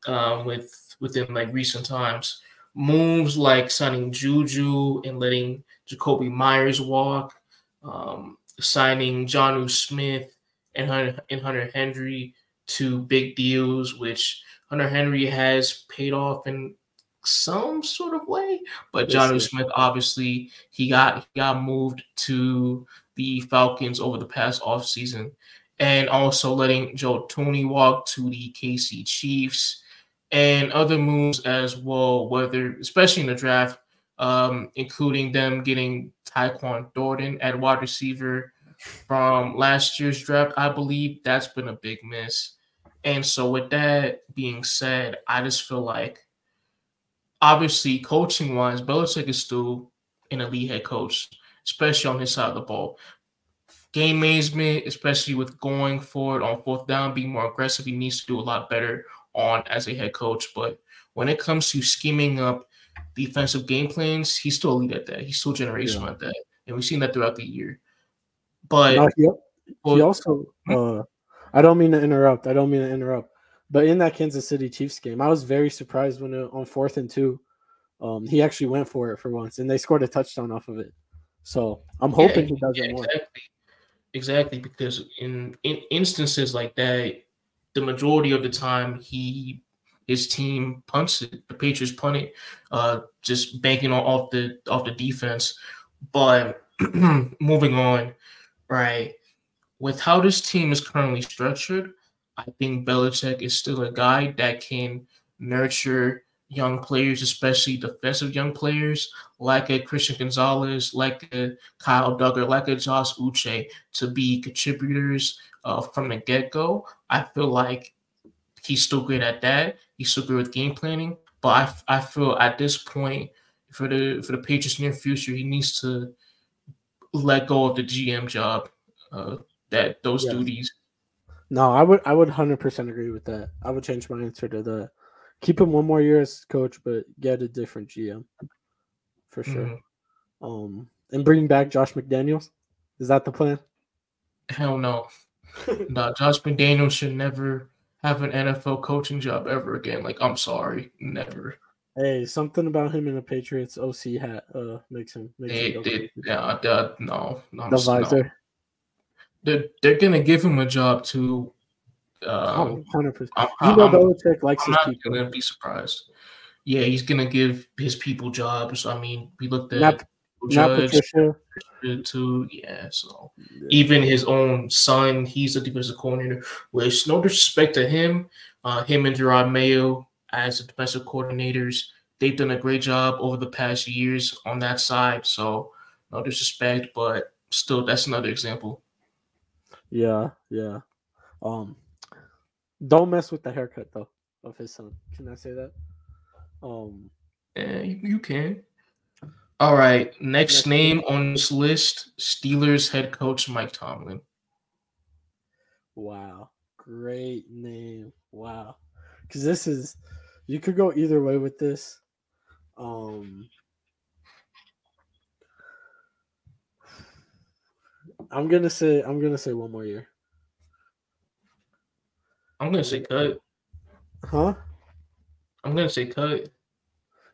Speaker 1: within like recent times. Moves like signing Juju and letting Jacoby Myers walk, signing Jonnu Smith and Hunter Henry to big deals, which Hunter Henry has paid off in some sort of way. But Jonnu Smith, obviously, he got moved to the Falcons over the past offseason. And also letting Joe Thuney walk to the KC Chiefs, and other moves as well, whether especially in the draft, including them getting Tyquan Thornton at wide receiver from last year's draft. I believe that's been a big miss. And so with that being said, I just feel like, obviously, coaching-wise, Belichick is still an elite head coach, especially on his side of the ball. Game management, especially with going forward on 4th down, being more aggressive, he needs to do a lot better on as a head coach. But when it comes to scheming up defensive game plans, he's still elite at that. He's still generational at that. And we've seen that throughout the year. But
Speaker 2: he also I don't mean to interrupt. But in that Kansas City Chiefs game, I was very surprised when on 4th and 2, he actually went for it for once, and they scored a touchdown off of it. So I'm hoping he does it more.
Speaker 1: Exactly, because in instances like that, the majority of the time his team punts it. The Patriots punt it, just banking off the defense. But moving on, right, with how this team is currently structured, I think Belichick is still a guy that can nurture young players, especially defensive young players, like a Christian Gonzalez, like a Kyle Duggar, like a Josh Uche, to be contributors from the get-go. I feel like he's still great at that. He's still good with game planning. But I feel at this point, for the Patriots' near future, he needs to let go of the GM job, duties.
Speaker 2: No, I would 100% agree with that. I would change my answer to the keep him one more year as coach, but get a different GM for sure. And bring back Josh McDaniels. Is that the plan?
Speaker 1: Hell no. No, Josh McDaniels should never have an NFL coaching job ever again. Like, I'm sorry, never.
Speaker 2: Hey, something about him in a Patriots OC hat makes him go crazy.
Speaker 1: No,
Speaker 2: The visor.
Speaker 1: They're gonna give him a job too.
Speaker 2: 100%.
Speaker 1: I'm
Speaker 2: Belichick likes his
Speaker 1: not
Speaker 2: people.
Speaker 1: gonna be surprised. Yeah, he's gonna give his people jobs. I mean, we looked at Judge
Speaker 2: Patricia
Speaker 1: too. Yeah, so even his own son, he's a defensive coordinator. Which, no disrespect to him, him and Gerard Mayo as the defensive coordinators, they've done a great job over the past years on that side. So no disrespect, but still, that's another example.
Speaker 2: Yeah. Don't mess with the haircut though of his son. Can I say that?
Speaker 1: Yeah, you can. All right, next name on this list: Steelers head coach Mike Tomlin.
Speaker 2: Wow, great name. Wow, because you could go either way with this. I'm gonna say one more year.
Speaker 1: I'm gonna say cut.
Speaker 2: Huh?
Speaker 1: I'm gonna say cut.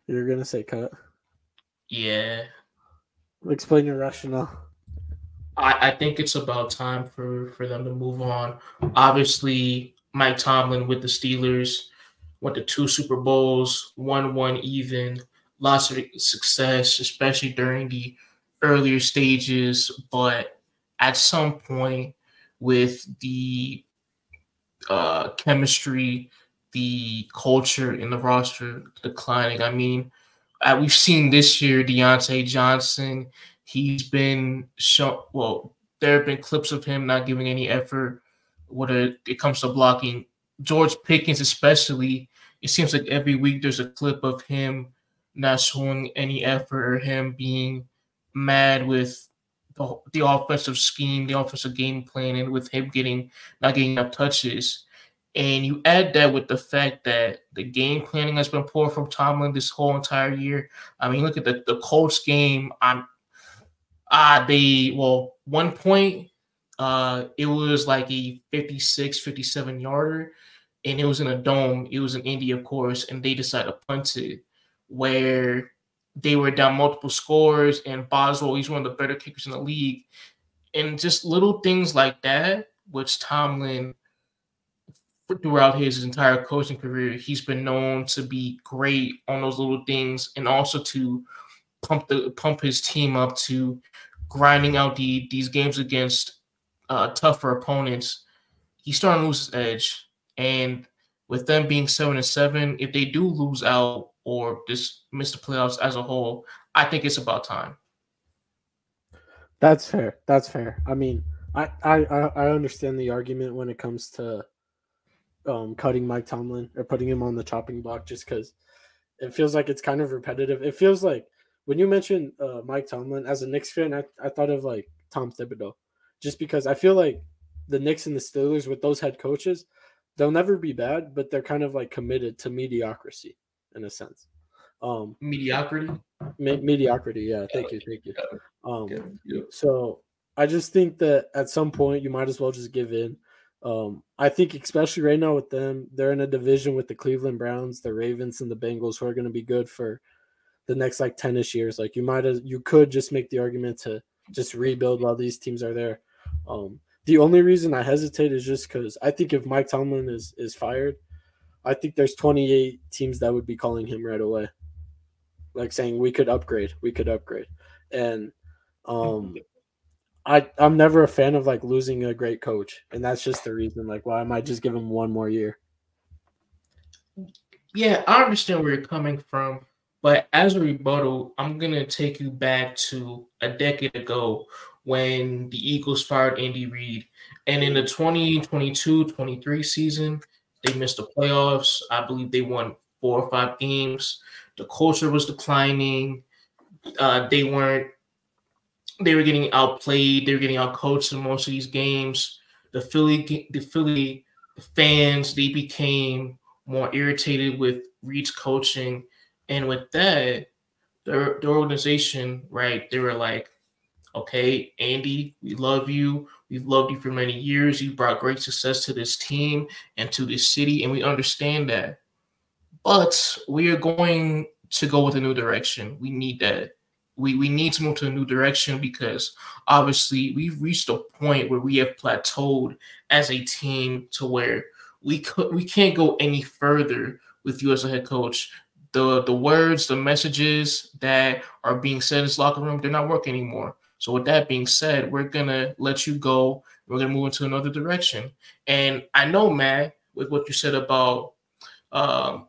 Speaker 2: You're gonna say cut?
Speaker 1: Yeah.
Speaker 2: Explain your rationale.
Speaker 1: I think it's about time for them to move on. Obviously, Mike Tomlin with the Steelers went to 2 Super Bowls, won one even, lots of success, especially during the earlier stages. But at some point, with the chemistry, the culture in the roster declining. I mean, we've seen this year Deontay Johnson. He's been shown. Well, there have been clips of him not giving any effort when it comes to blocking. George Pickens, especially, it seems like every week there's a clip of him not showing any effort or him being mad with the offensive scheme, the offensive game plan, and with him not getting enough touches. And you add that with the fact that the game planning has been poor from Tomlin this whole entire year. I mean, look at the Colts game. One point, it was like a 56, 57 yarder, and it was in a dome. It was in Indy, of course, and they decided to punt it, where they were down multiple scores, and Boswell, he's one of the better kickers in the league. And just little things like that, which Tomlin, throughout his entire coaching career, he's been known to be great on those little things, and also to pump his team up to grinding out these games against tougher opponents. He's starting to lose his edge, and with them being 7-7, if they do lose out or just miss the playoffs as a whole, I think it's about time.
Speaker 2: That's fair. I mean, I understand the argument when it comes to cutting Mike Tomlin or putting him on the chopping block, just because it feels like it's kind of repetitive. It feels like when you mentioned Mike Tomlin, as a Knicks fan, I thought of like Tom Thibodeau, just because I feel like the Knicks and the Steelers with those head coaches, they'll never be bad, but they're kind of like committed to mediocrity in a sense.
Speaker 1: Mediocrity?
Speaker 2: Mediocrity, yeah. Thank you. So I just think that at some point you might as well just give in. I think especially right now with them, they're in a division with the Cleveland Browns, the Ravens, and the Bengals, who are going to be good for the next like 10-ish years. Like you could just make the argument to just rebuild while these teams are there. The only reason I hesitate is just because I think if Mike Tomlin is fired, I think there's 28 teams that would be calling him right away, like saying we could upgrade. And I'm never a fan of like losing a great coach, and that's just the reason. Like, why I might just give him one more year.
Speaker 1: Yeah, I understand where you're coming from, but as a rebuttal, I'm gonna take you back to a decade ago when the Eagles fired Andy Reid, and in the 2022-23 season, they missed the playoffs. I believe they won 4 or 5 games. The culture was declining. They were getting outplayed. They were getting outcoached in most of these games. The Philly fans, they became more irritated with Reed's coaching, and with that, the organization, right? They were like, okay, Andy, we love you. We've loved you for many years. You brought great success to this team and to this city, and we understand that. But we are going to go with a new direction. We need that. We need to move to a new direction because obviously we've reached a point where we have plateaued as a team to where we can't go any further with you as a head coach. The words, the messages that are being said in this locker room, they're not working anymore. So with that being said, we're gonna let you go. We're gonna move into another direction. And I know, Matt, with what you said about um,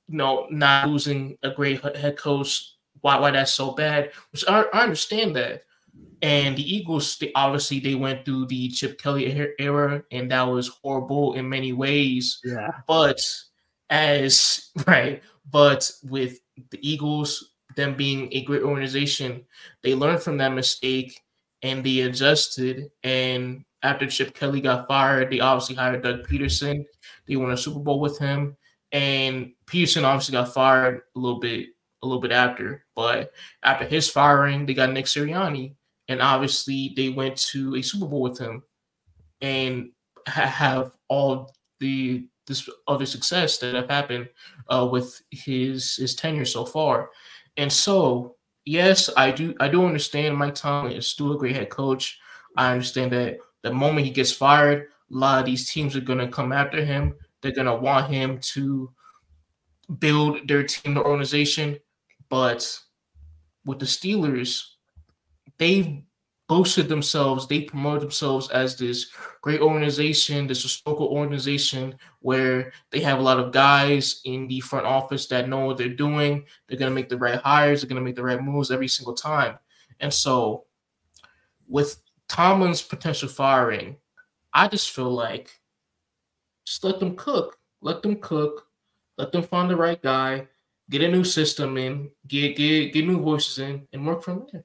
Speaker 1: not losing a great head coach, why that's so bad, which I understand that. And the Eagles, they went through the Chip Kelly era, and that was horrible in many ways.
Speaker 2: Yeah.
Speaker 1: But but with the Eagles, them being a great organization, they learned from that mistake and they adjusted. And after Chip Kelly got fired, they obviously hired Doug Peterson. They won a Super Bowl with him, and Peterson obviously got fired a little bit after. But after his firing, they got Nick Sirianni, and obviously they went to a Super Bowl with him and have all this other success that have happened with his tenure so far. And so, yes, I do understand Mike Tomlin is still a great head coach. I understand that the moment he gets fired, a lot of these teams are going to come after him. They're going to want him to build their team, the organization. But with the Steelers, they've boasted themselves, they promoted themselves as this great organization, this historical organization where they have a lot of guys in the front office that know what they're doing. They're going to make the right hires. They're going to make the right moves every single time. And so with Tomlin's potential firing, I just feel like just let them cook. Let them cook. Let them find the right guy. Get a new system in. Get new voices in and work from there.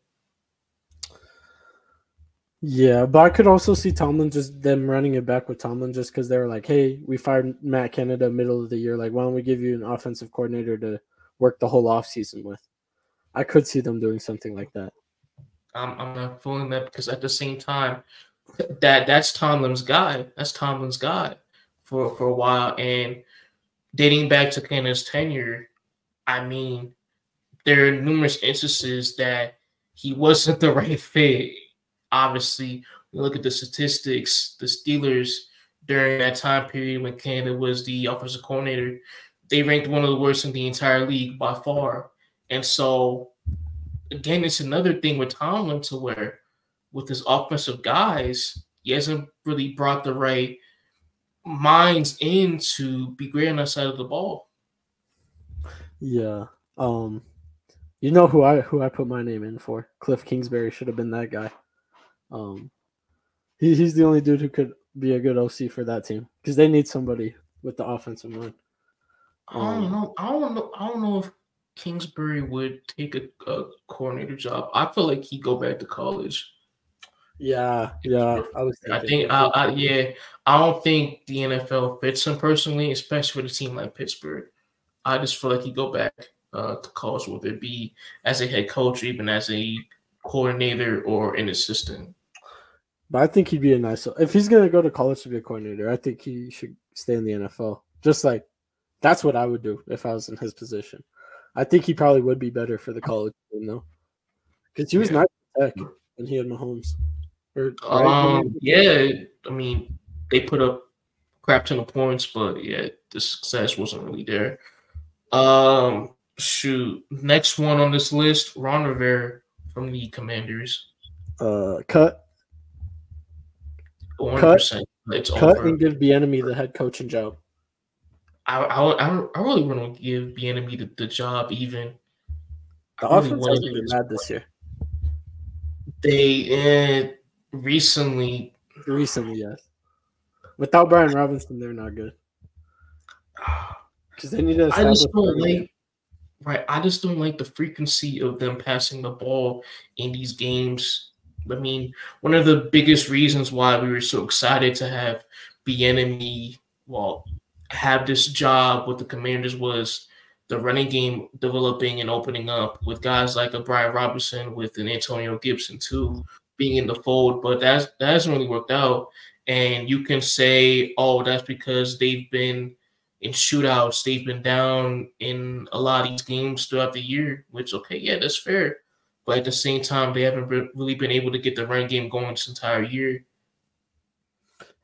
Speaker 2: Yeah, but I could also see Tomlin just them running it back with Tomlin just because they were like, hey, we fired Matt Canada middle of the year. Like, why don't we give you an offensive coordinator to work the whole offseason with? I could see them doing something like that.
Speaker 1: I'm not fooling that because at the same time, that's Tomlin's guy. That's Tomlin's guy for a while. And dating back to Canada's tenure, I mean, there are numerous instances that he wasn't the right fit. Obviously, we look at the statistics, the Steelers during that time period when Canada was the offensive coordinator, they ranked one of the worst in the entire league by far. And so, again, it's another thing with Tomlin to where with his offensive guys, he hasn't really brought the right minds in to be great on that side of the ball.
Speaker 2: Yeah. You know who I put my name in for? Cliff Kingsbury should have been that guy. He's the only dude who could be a good OC for that team because they need somebody with the offensive line.
Speaker 1: I don't know if Kingsbury would take a coordinator job. I feel like he'd go back to college.
Speaker 2: Yeah. I was thinking.
Speaker 1: I don't think the NFL fits him personally, especially with a team like Pittsburgh. I just feel like he'd go back to college, whether it be as a head coach or even as a coordinator or an assistant.
Speaker 2: But I think he'd be a nice – if he's going to go to college to be a coordinator, I think he should stay in the NFL. Just like that's what I would do if I was in his position. I think he probably would be better for the college team, though. Because he was nice at Tech when he had Mahomes.
Speaker 1: I mean, they put up crap ton of points, but the success wasn't really there. Next one on this list, Ron Rivera from the Commanders.
Speaker 2: Cut.
Speaker 1: 100%. It's
Speaker 2: cut
Speaker 1: over.
Speaker 2: And give Bieniemy the head coaching job.
Speaker 1: I really want to give Bieniemy the job. Even
Speaker 2: the offense hasn't been bad this year.
Speaker 1: They recently,
Speaker 2: yes. Without Brian Robinson, they're not good. Because they need to.
Speaker 1: I just don't like the frequency of them passing the ball in these games. I mean, one of the biggest reasons why we were so excited to have Bieniemy, have this job with the Commanders was the running game developing and opening up with guys like a Brian Robinson, with an Antonio Gibson too being in the fold, but that hasn't really worked out. And you can say, oh, that's because they've been in shootouts, they've been down in a lot of these games throughout the year, which, okay, yeah, that's fair. But at the same time, they haven't really been able to get the run game going this entire year.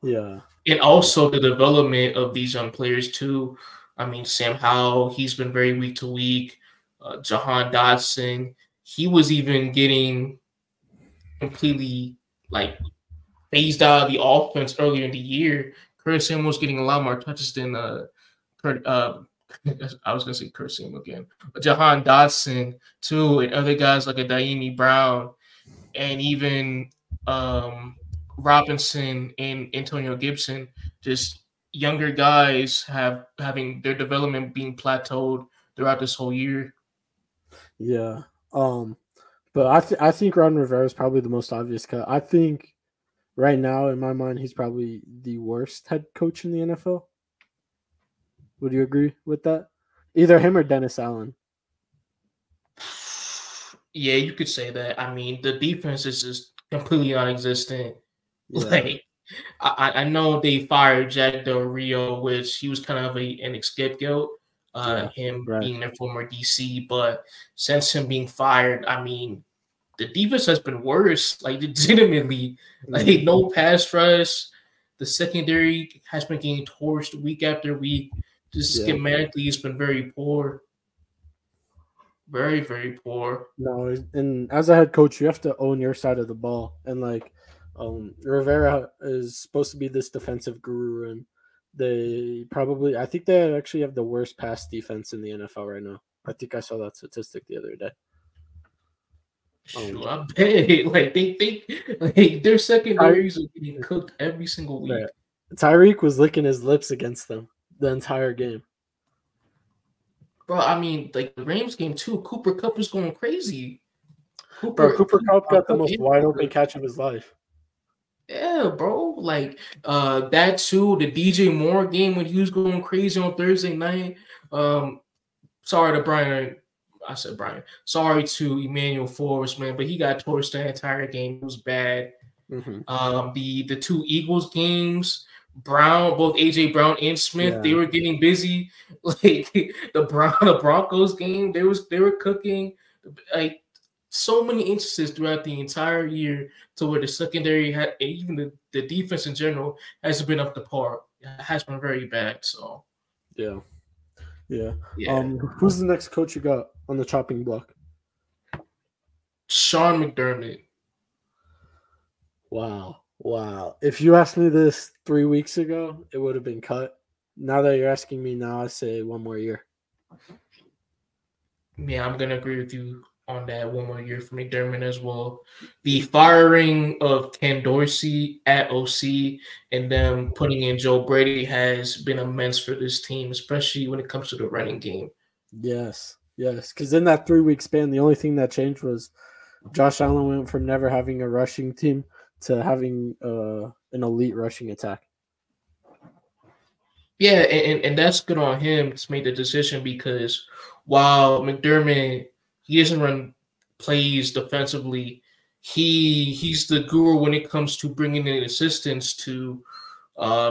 Speaker 2: Yeah.
Speaker 1: And also the development of these young players too. I mean, Sam Howell, he's been very week to week. Jahan Dotson, he was even getting completely like phased out of the offense earlier in the year. Curtis Samuel's getting a lot more touches than I was gonna say Curtis Samuel again, but Jahan Dotson too, and other guys like a Daimi Brown, and even Robinson and Antonio Gibson, just younger guys having their development being plateaued throughout this whole year.
Speaker 2: Yeah. But I think Ron Rivera is probably the most obvious cut. I think right now, in my mind, he's probably the worst head coach in the NFL. Would you agree with that? Either him or Dennis Allen.
Speaker 1: Yeah, you could say that. I mean, the defense is just completely non-existent. Yeah. Like, I know they fired Jack Del Rio, which he was kind of an scapegoat, him being their former DC. But since him being fired, I mean, the defense has been worse. Like, legitimately, like no pass rush. The secondary has been getting torched week after week. Just schematically, it's been very poor. Very, very poor.
Speaker 2: No, and as a head coach, you have to own your side of the ball. And like, Rivera is supposed to be this defensive guru, and I think they actually have the worst pass defense in the NFL right now. I think I saw that statistic the other day.
Speaker 1: Sure, I bet. Like like their secondaries are getting cooked every single week.
Speaker 2: Tyreek was licking his lips against them the entire game.
Speaker 1: Bro, I mean, like the Rams game too. Cooper Kupp is going crazy.
Speaker 2: Cooper Kupp got the most wide open catch of his life.
Speaker 1: Yeah, bro. Like that too. The DJ Moore game when he was going crazy on Thursday night. Sorry to Brian. I said Brian. Sorry to Emmanuel Forbes, man, but he got torched the entire game. It was bad. Mm-hmm. The two Eagles games, both AJ Brown and Smith, they were getting busy. Like the Broncos game, they were cooking. Like so many instances throughout the entire year to where the secondary even the defense in general hasn't been up to par. It has been very bad. So
Speaker 2: yeah. Who's the next coach you got on the chopping block?
Speaker 1: Sean McDermott.
Speaker 2: Wow. If you asked me this 3 weeks ago, it would have been cut. Now that you're asking me now, I say 1 more year.
Speaker 1: Yeah, I'm going to agree with you on that 1 more year for McDermott as well. The firing of Ken Dorsey at OC and them putting in Joe Brady has been immense for this team, especially when it comes to the running game.
Speaker 2: Yes. Because in that 3-week span, the only thing that changed was Josh Allen went from never having a rushing team to having an elite rushing attack.
Speaker 1: Yeah, and that's good on him to make the decision, because while McDermott, he doesn't run plays defensively, he's the guru when it comes to bringing in assistants to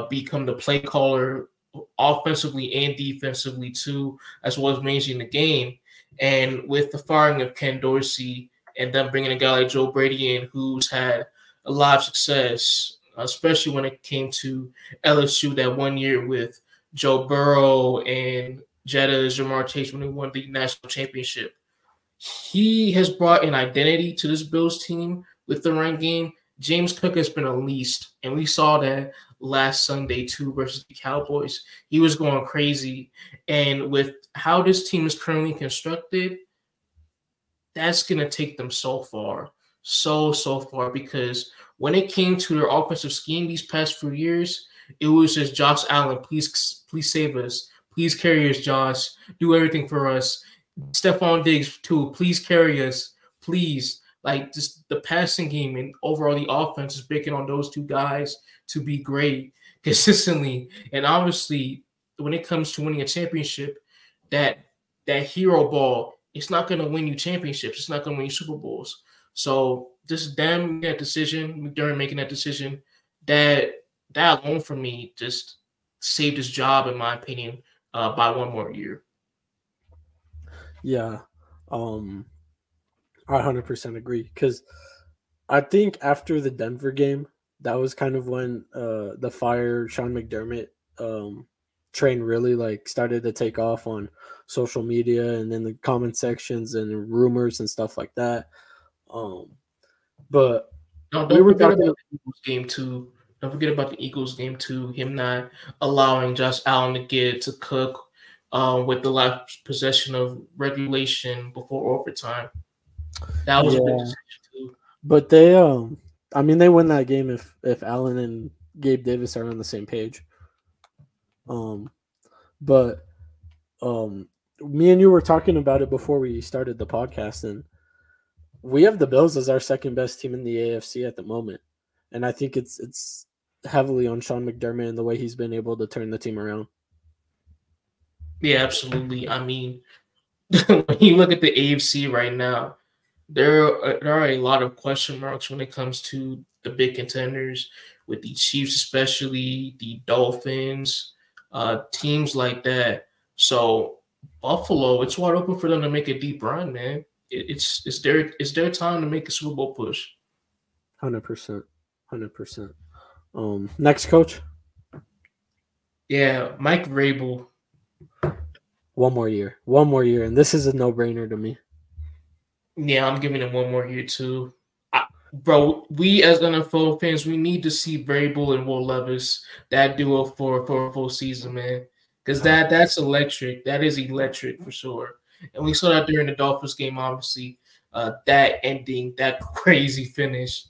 Speaker 1: become the play caller offensively and defensively too, as well as managing the game. And with the firing of Ken Dorsey and them bringing a guy like Joe Brady in, who's had a lot of success, especially when it came to LSU that 1 year with Joe Burrow and Ja'Marr Chase when they won the national championship. He has brought an identity to this Bills team with the run game. James Cook has been unleashed, and we saw that last Sunday too versus the Cowboys. He was going crazy, and with how this team is currently constructed, that's going to take them so far, so far, because when it came to their offensive scheme these past few years, it was just Josh Allen, please save us. Please carry us, Josh. Do everything for us. Stephon Diggs, too. Please carry us. Please. Like, just the passing game and overall the offense is banking on those two guys to be great consistently. And obviously, when it comes to winning a championship, that that hero ball, it's not going to win you championships. It's not going to win you Super Bowls. So just them that decision, McDermott making that decision, that alone for me just saved his job, in my opinion, by one more year.
Speaker 2: Yeah, I 100% agree because I think after the Denver game, that was kind of when the fire Sean McDermott train really like started to take off on social media and in the comment sections and rumors and stuff like that. But
Speaker 1: No,
Speaker 2: we
Speaker 1: don't
Speaker 2: were
Speaker 1: forget
Speaker 2: talking.
Speaker 1: about the Eagles game too. Don't forget about the Eagles game too. Him not allowing Josh Allen to get to cook with the last possession of regulation before overtime. That was a big
Speaker 2: Yeah,
Speaker 1: decision too.
Speaker 2: but they I mean they win that game if Allen and Gabe Davis are on the same page. But me and you were talking about it before we started the podcast, and we have the Bills as our second best team in the AFC at the moment, and I think it's heavily on Sean McDermott and the way he's been able to turn the team around.
Speaker 1: Yeah, absolutely. I mean, when you look at the AFC right now, there are a lot of question marks when it comes to the big contenders, with the Chiefs, especially the Dolphins, teams like that. So Buffalo, it's wide open for them to make a deep run, man. It's their time to make a Super Bowl push.
Speaker 2: 100%, 100%. Next coach,
Speaker 1: Yeah, Mike Vrabel.
Speaker 2: one more year, and this is a no-brainer to me.
Speaker 1: Yeah, I'm giving him one more year too. Bro, we as NFL fans, we need to see Vrabel and Will Levis, that duo for a full season, man. Because that's electric. That is electric for sure. And we saw that during the Dolphins game, obviously. That ending, that crazy finish.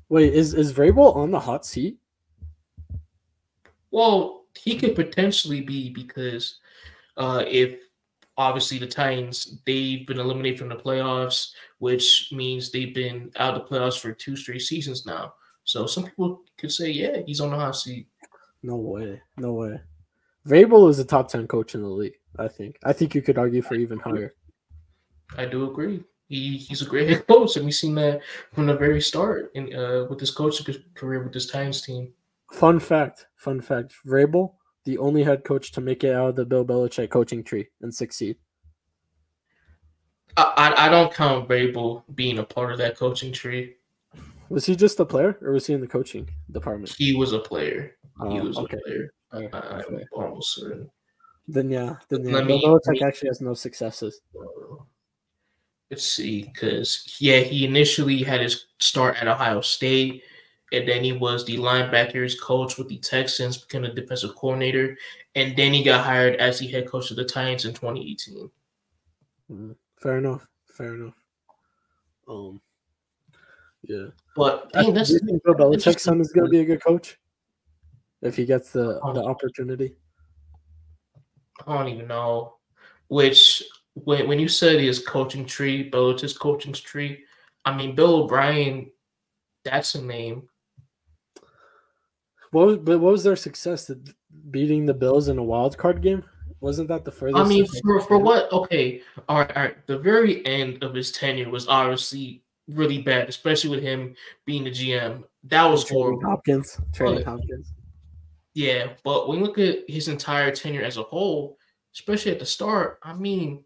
Speaker 2: Wait, is Vrabel on the hot seat?
Speaker 1: Well, he could potentially be, because if obviously the Titans, they've been eliminated from the playoffs, which means they've been out of the playoffs for 2 straight seasons now. So some people could say, yeah, he's on the hot seat.
Speaker 2: No way, no way. Vrabel is a top 10 coach in the league. I think you could argue for even higher.
Speaker 1: I do agree. He's a great head coach, and we've seen that from the very start in with his coaching career with this Titans team.
Speaker 2: Fun fact. Vrabel, the only head coach to make it out of the Bill Belichick coaching tree and succeed.
Speaker 1: I don't count Vrabel being a part of that coaching tree.
Speaker 2: Was he just a player, or was he in the coaching department?
Speaker 1: He was a player. He was
Speaker 2: okay.
Speaker 1: a player.
Speaker 2: Right.
Speaker 1: I'm almost certain.
Speaker 2: Then yeah. Bill
Speaker 1: me-
Speaker 2: Belichick actually has no successes.
Speaker 1: Let's see, because he initially had his start at Ohio State, and then he was the linebackers coach with the Texans, became a defensive coordinator, and then he got hired as the head coach of the Titans in 2018.
Speaker 2: Fair enough. Yeah.
Speaker 1: But
Speaker 2: do you think Bill Belichick's son is going to be a good coach if he gets the opportunity?
Speaker 1: I don't even know. Which when you said his coaching tree, Belichick's coaching tree, I mean Bill O'Brien, that's a name.
Speaker 2: What was their success? Beating the Bills in a wild card game? Wasn't that the furthest?
Speaker 1: I mean, for what? Okay, all right. The very end of his tenure was obviously really bad, especially with him being the GM. That was horrible.
Speaker 2: Trading Hopkins.
Speaker 1: Yeah, but when you look at his entire tenure as a whole, especially at the start, I mean,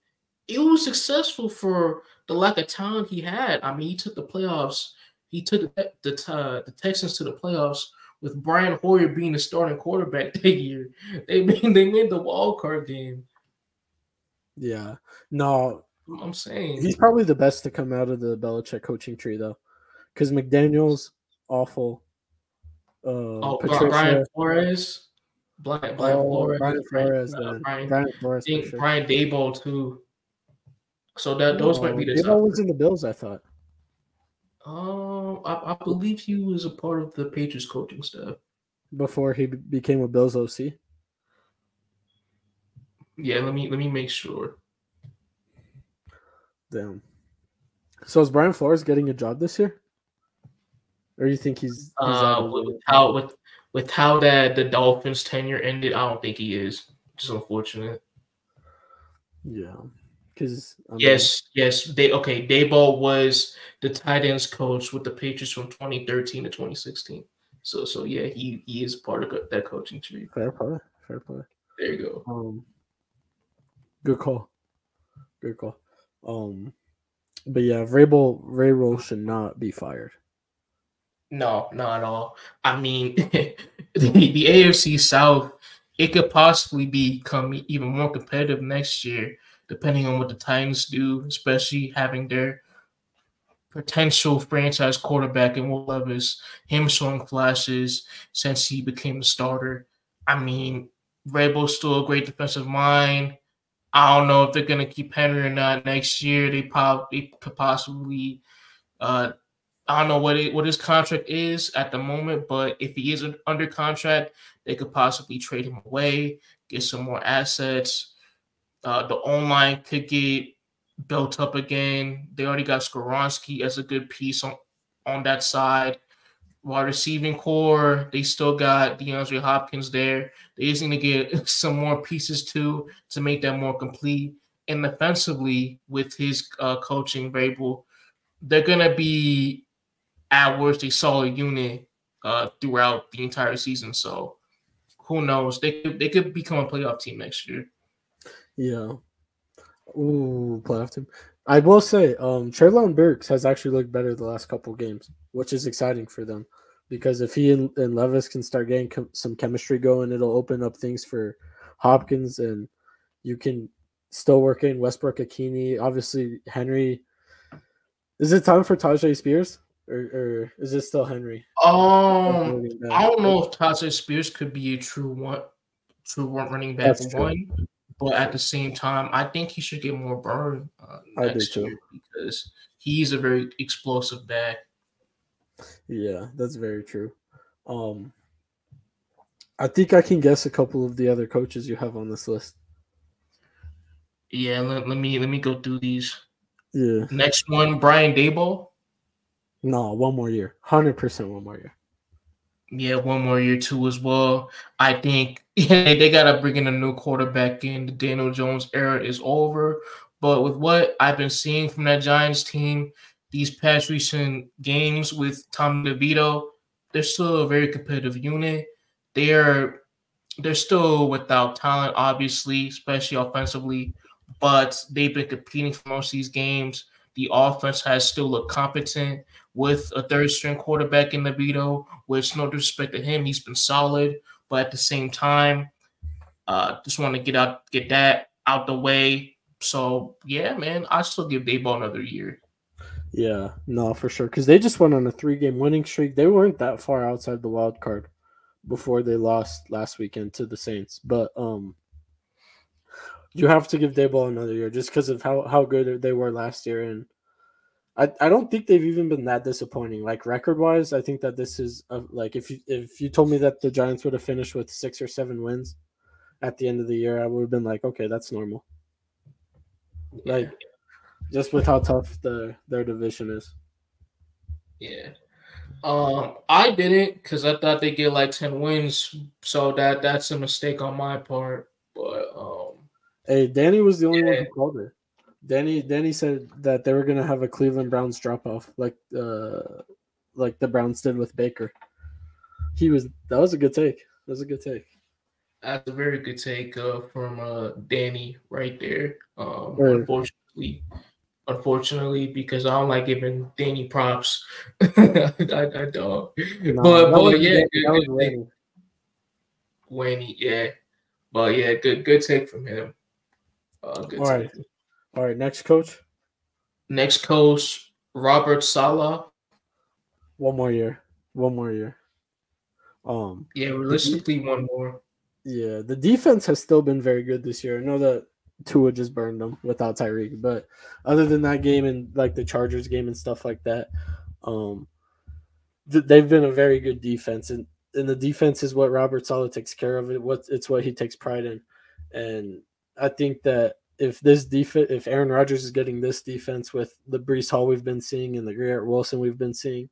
Speaker 1: it was successful for the lack of talent he had. I mean, he took the playoffs. He took the Texans to the playoffs with Brian Hoyer being the starting quarterback that year. They made the wild card game.
Speaker 2: Yeah. No,
Speaker 1: I'm saying
Speaker 2: he's probably the best to come out of the Belichick coaching tree, though, because McDaniel's awful.
Speaker 1: Patricia, Brian Flores, Brian Flores,
Speaker 2: Brian Flores,
Speaker 1: Brian Daboll too. So those might be the
Speaker 2: Daboll was in the Bills, I thought.
Speaker 1: I believe he was a part of the Patriots coaching staff
Speaker 2: before he became a Bills OC.
Speaker 1: Yeah, let me make sure.
Speaker 2: Damn. So is Brian Flores getting a job this year? Or do you think he's
Speaker 1: with how the Dolphins tenure ended? I don't think he is. Just unfortunate.
Speaker 2: Yeah. Because
Speaker 1: Yes. Daboll was the tight ends coach with the Patriots from 2013 to 2016. So yeah, he is part of that coaching tree.
Speaker 2: fair play, fair play.
Speaker 1: There you go.
Speaker 2: Good call, good call. But yeah, Vrabel should not be fired.
Speaker 1: No, not at all. I mean, the AFC South, it could possibly become even more competitive next year, depending on what the Titans do, especially having their potential franchise quarterback in Will Levis, him showing flashes since he became the starter. I mean, Vrabel's still a great defensive mind. I don't know if they're gonna keep Henry or not next year. They could possibly. I don't know what his contract is at the moment, but if he is under contract, they could possibly trade him away, get some more assets. The online could get built up again. They already got Skoronski as a good piece on that side. While receiving core, they still got DeAndre Hopkins there. They just need to get some more pieces too to make that more complete. And defensively, with his coaching, Vrabel, they're gonna be at worst a solid unit throughout the entire season. So who knows? They could become a playoff team next year.
Speaker 2: Yeah. Ooh, playoff team. I will say, Treylon Burks has actually looked better the last couple games, which is exciting for them, because if he and Levis can start getting some chemistry going, it'll open up things for Hopkins, and you can still work in Westbrook Akini. Obviously, Henry. Is it time for Tajay Spears, or is it still Henry?
Speaker 1: I don't know if Tajay Spears could be a true running back one. But at the same time, I think he should get more burn next year because he's a very explosive back.
Speaker 2: Yeah, that's very true. I think I can guess a couple of the other coaches you have on this list.
Speaker 1: Yeah, let me go through these.
Speaker 2: Yeah.
Speaker 1: Next one, Brian Daboll.
Speaker 2: No, one more year. 100% one more year.
Speaker 1: Yeah, one more year too as well. I think they gotta bring in a new quarterback in. The Daniel Jones era is over. But with what I've been seeing from that Giants team, these past recent games with Tommy DeVito, they're still a very competitive unit. They're still without talent, obviously, especially offensively, but they've been competing for most of these games. The offense has still looked competent with a third string quarterback in DeVito, which, no disrespect to him, he's been solid. But at the same time, just want to get that out the way. So yeah, man, I still give Daboll another year.
Speaker 2: Yeah, no, for sure. Because they just went on a 3-game winning streak. They weren't that far outside the wild card before they lost last weekend to the Saints. But you have to give Daboll another year just because of how good they were last year. And I don't think they've even been that disappointing. Like record wise, I think that this is like if you told me that the Giants would have finished with 6 or 7 wins at the end of the year, I would have been like, okay, that's normal. Yeah. Like just with how tough their division is.
Speaker 1: Yeah. I didn't because I thought they'd get like 10 wins, so that's a mistake on my part. But
Speaker 2: hey, Danny was the only one who called it. Danny said that they were gonna have a Cleveland Browns drop off, like the Browns did with Baker. That was a good take. That's a
Speaker 1: a very good take from Danny right there. Unfortunately, because I don't like giving Danny props. I don't. But yeah, good Wayne, yeah. But yeah, good take from him. Good take.
Speaker 2: All right, next coach.
Speaker 1: Next coach, Robert Saleh.
Speaker 2: One more year.
Speaker 1: Yeah, realistically, one more.
Speaker 2: Yeah, the defense has still been very good this year. I know that Tua just burned them without Tyreek, but other than that game and like the Chargers game and stuff like that, they've been a very good defense, and the defense is what Robert Saleh takes care of. It's what he takes pride in, and I think that if Aaron Rodgers is getting this defense with the Breece Hall we've been seeing and the Garrett Wilson we've been seeing,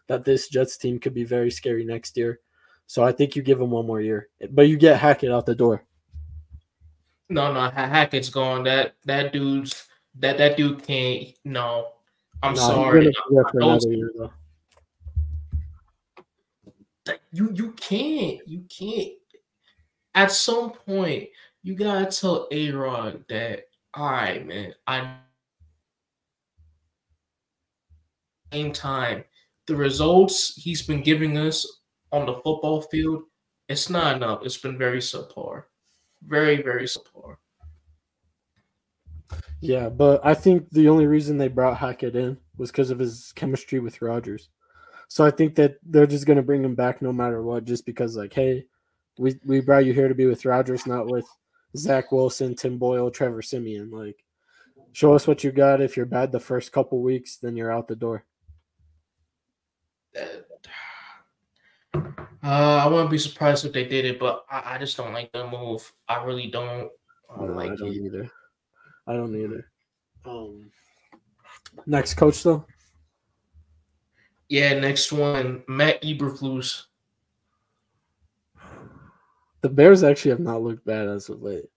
Speaker 2: that this Jets team could be very scary next year. So I think you give him one more year, but you get Hackett out the door.
Speaker 1: No, Hackett's gone. That dude can't. No, I'm
Speaker 2: No, he's
Speaker 1: sorry.
Speaker 2: gonna be there for
Speaker 1: Those
Speaker 2: another year though.
Speaker 1: you can't. At some point, you gotta tell A-Rod that. All right, man. Same time, the results he's been giving us on the football field, it's not enough. It's been very subpar. Very, very subpar.
Speaker 2: Yeah, but I think the only reason they brought Hackett in was because of his chemistry with Rodgers. So I think that they're just gonna bring him back no matter what, just because like, hey, we brought you here to be with Rodgers, not with Zach Wilson, Tim Boyle, Trevor Simeon. Like, show us what you got. If you're bad the first couple weeks, then you're out the door.
Speaker 1: I wouldn't be surprised if they did it, but I just don't like the move. I really don't. I don't
Speaker 2: No, I
Speaker 1: like
Speaker 2: don't
Speaker 1: it.
Speaker 2: either. I don't either. Next coach though.
Speaker 1: Yeah, next one, Matt Eberflus.
Speaker 2: The Bears actually have not looked bad as of late.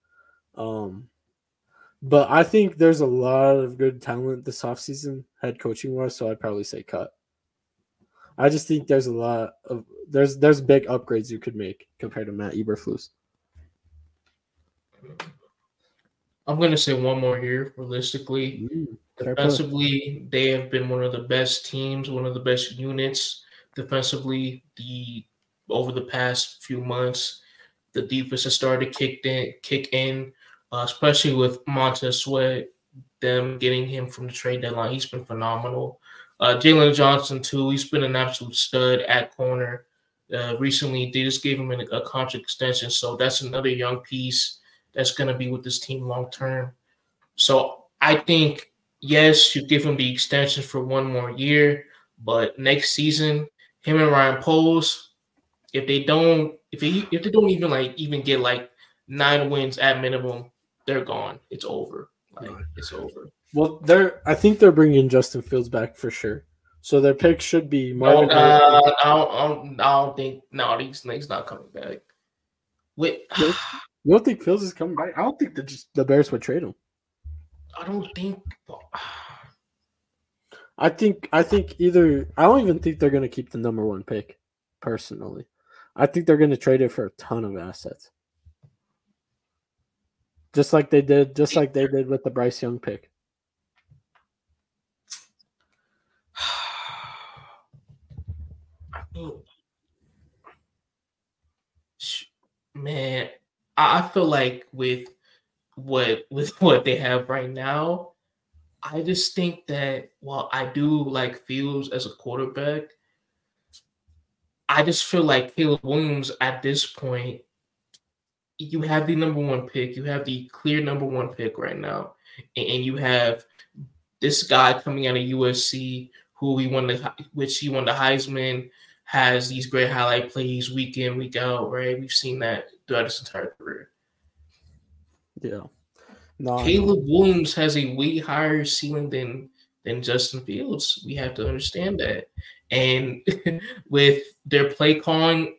Speaker 2: But I think there's a lot of good talent this offseason, head coaching wise, so I'd probably say cut. I just think there's a lot of there's big upgrades you could make compared to Matt Eberflus.
Speaker 1: I'm gonna say one more here. Realistically, defensively, they have been one of the best teams, one of the best units defensively. Over the past few months, the defense has started to kick in, especially with Montez Sweat. Them getting him from the trade deadline, he's been phenomenal. Jalen Johnson too, he's been an absolute stud at corner. Recently, they just gave him a contract extension, so that's another young piece that's going to be with this team long term. So I think, yes, you give him the extension for one more year, but next season, him and Ryan Poles, if they don't even get like 9 wins at minimum, they're gone. It's over. It's over.
Speaker 2: Well, I think they're bringing Justin Fields back for sure. So their pick should be Marvin.
Speaker 1: I don't think. No, he's not coming back. Wait,
Speaker 2: you don't think Fields is coming back? I don't think the Bears would trade him.
Speaker 1: I don't think.
Speaker 2: I think either. I don't even think they're going to keep the number one pick. Personally, I think they're going to trade it for a ton of assets. Just like they did with the Bryce Young pick.
Speaker 1: Man, I feel like with what they have right now, I just think that while I do like Fields as a quarterback, I just feel like Caleb Williams at this point, you have the number one pick, you have the clear number one pick right now, and you have this guy coming out of USC who he won the Heisman, has these great highlight plays week in, week out, right? We've seen that throughout his entire career.
Speaker 2: Yeah. No,
Speaker 1: Caleb Williams has a way higher ceiling than Justin Fields. We have to understand that. And with their play calling,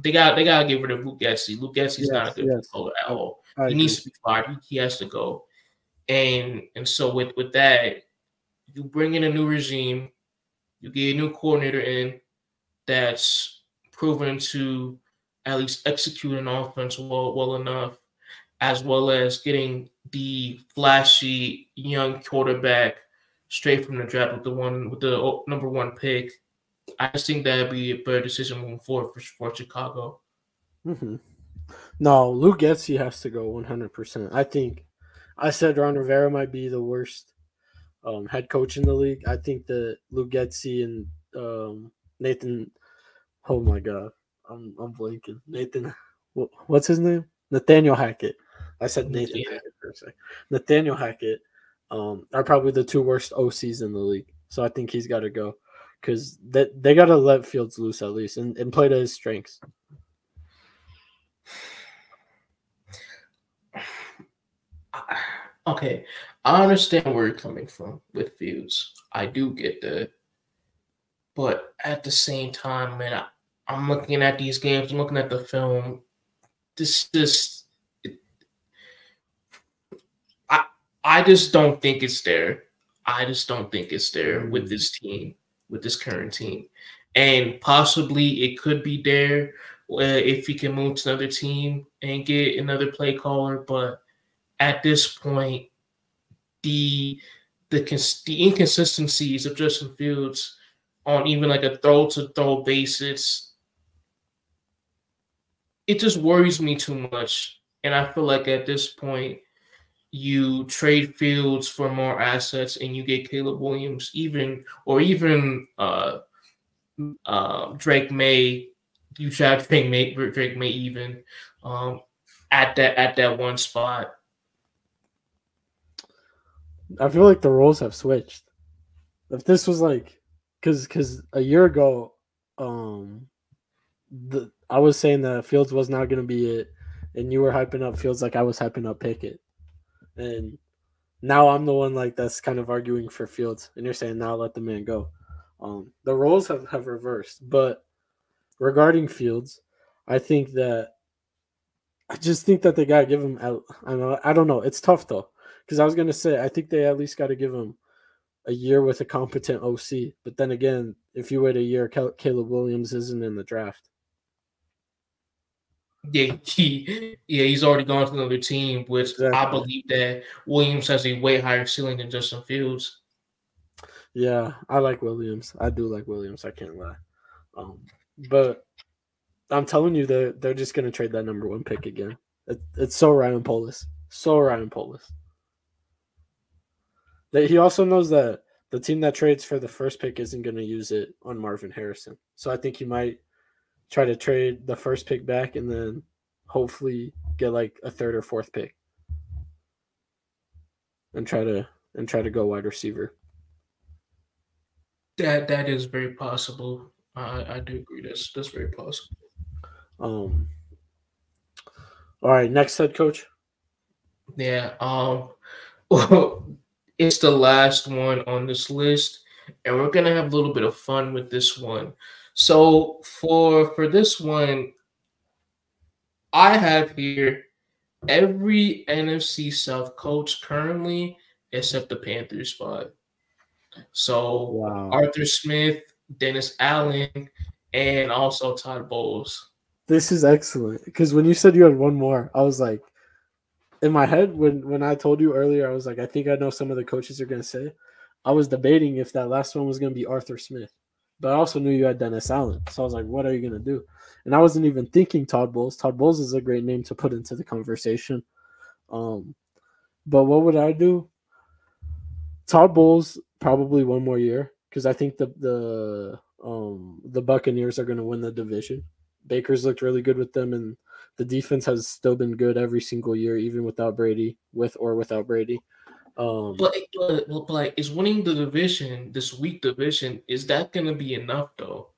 Speaker 1: they gotta get rid of Luke Getsy. Luke Getsy's not a good player at all. He needs to be fired. He has to go. And so with that, you bring in a new regime, you get a new coordinator in that's proven to at least execute an offense well enough, as well as getting the flashy young quarterback straight from the draft with the number one pick. I just think that'd be a better decision moving forward for Chicago.
Speaker 2: Mm-hmm. No, Luke Getsy has to go 100%. I think I said Ron Rivera might be the worst head coach in the league. I think that Luke Getsy and Nathan. Oh my God, I'm blanking. Nathan, what's his name? Nathaniel Hackett. I said Nathan Hackett for a second. Nathaniel Hackett are probably the two worst OCs in the league. So I think he's got to go because they got to let Fields loose at least and play to his strengths.
Speaker 1: Okay, I understand where you're coming from with Fields. I do get that. But at the same time, man, I'm looking at these games, I'm looking at the film. I just don't think it's there. I just don't think it's there with this team, with this current team. And possibly it could be there if he can move to another team and get another play caller. But at this point, the inconsistencies of Justin Fields on even like a throw to throw basis, it just worries me too much. And I feel like at this point, you trade Fields for more assets and you get Caleb Williams, even Drake May. You try to pay Drake May even at that one spot.
Speaker 2: I feel like the roles have switched. If this was like, because a year ago, I was saying that Fields was not going to be it, and you were hyping up Fields like I was hyping up Pickett, and now I'm the one like that's kind of arguing for Fields, and you're saying now let the man go. The roles have reversed, but regarding Fields, I just think that they gotta give him. I don't know. It's tough though, because I was gonna say I think they at least got to give him a year with a competent OC. But then again, if you wait a year, Caleb Williams isn't in the draft.
Speaker 1: Yeah, he's already gone to another team, which exactly. I believe that Williams has a way higher ceiling than Justin Fields.
Speaker 2: Yeah, I like Williams. I do like Williams. I can't lie. But I'm telling you, they're just going to trade that number one pick again. It's so Ryan Polis. So Ryan Polis. He also knows that the team that trades for the first pick isn't going to use it on Marvin Harrison. So I think he might try to trade the first pick back and then hopefully get like a third or fourth pick and try to go wide receiver.
Speaker 1: That is very possible. I do agree. That's very possible.
Speaker 2: All right, next head coach.
Speaker 1: Yeah. It's the last one on this list, and we're gonna have a little bit of fun with this one. So for this one, I have here every NFC South coach currently except the Panthers spot. So wow. Arthur Smith, Dennis Allen, and also Todd Bowles.
Speaker 2: This is excellent because when you said you had one more, I was like, in my head when I told you earlier, I was like, I think I know some of the coaches are going to say. I was debating if that last one was going to be Arthur Smith, but I also knew you had Dennis Allen, so I was like, what are you going to do? And I wasn't even thinking Todd Bowles. Todd Bowles is a great name to put into the conversation. But what would I do? Todd Bowles probably one more year because I think the Buccaneers are going to win the division. Baker's looked really good with them, and the defense has still been good every single year, even without Brady, with or without Brady.
Speaker 1: But is winning the division, this weak division, is that going to be enough though?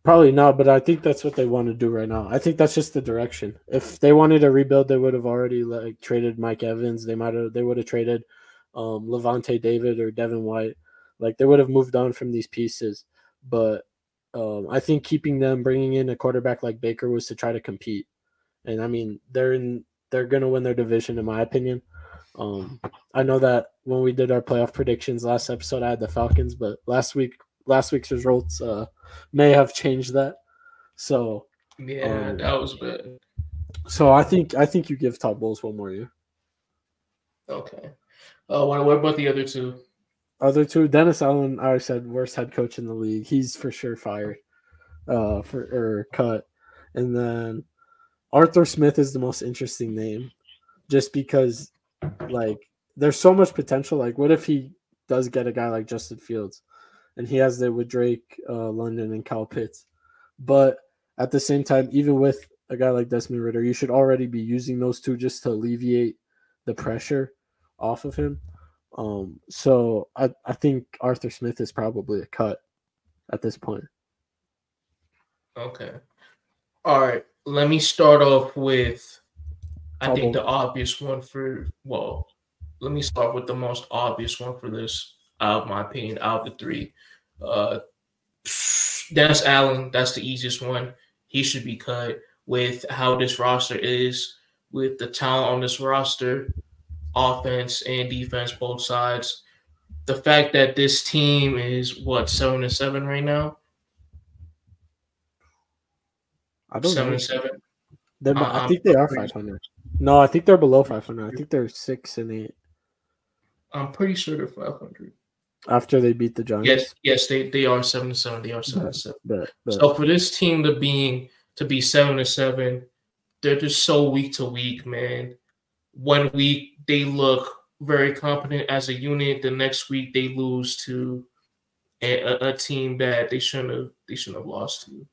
Speaker 2: Probably not, but I think that's what they want to do right now. I think that's just the direction. If they wanted to rebuild, they would have already traded Mike Evans. They would have traded Levante David or Devin White. Like they would have moved on from these pieces. But I think keeping them, bringing in a quarterback like Baker was to try to compete. And I mean, they're going to win their division, in my opinion. I know that when we did our playoff predictions last episode, I had the Falcons, but last week's results may have changed that. So
Speaker 1: yeah, that was bad.
Speaker 2: So I think you give Todd Bowles one more year.
Speaker 1: Okay. What about the other two?
Speaker 2: Other two, Dennis Allen, I said worst head coach in the league. He's for sure fired, or cut. And then Arthur Smith is the most interesting name, just because like there's so much potential. Like, what if he does get a guy like Justin Fields, and he has that with Drake, London, and Kyle Pitts? But at the same time, even with a guy like Desmond Ridder, you should already be using those two just to alleviate the pressure off of him. So I think Arthur Smith is probably a cut at this point.
Speaker 1: Okay. All right. Let me start off with, I think the obvious one let me start with the most obvious one for this, out of my opinion, out of the three. Dennis Allen, that's the easiest one. He should be cut with how this roster is, with the talent on this roster. offense and defense, both sides. The fact that this team is 7-7 right now.
Speaker 2: I don't know.
Speaker 1: 7-7.
Speaker 2: I think they are 500. No, I think they're below 500. I think they're 6-8.
Speaker 1: I'm pretty sure they're 500.
Speaker 2: After they beat the Giants.
Speaker 1: Yes, they are 7-7. They are 7-7.
Speaker 2: But.
Speaker 1: So for this team to be 7-7, they're just so week to week, man. One week they look very competent as a unit. The next week they lose to a team that they shouldn't have lost to.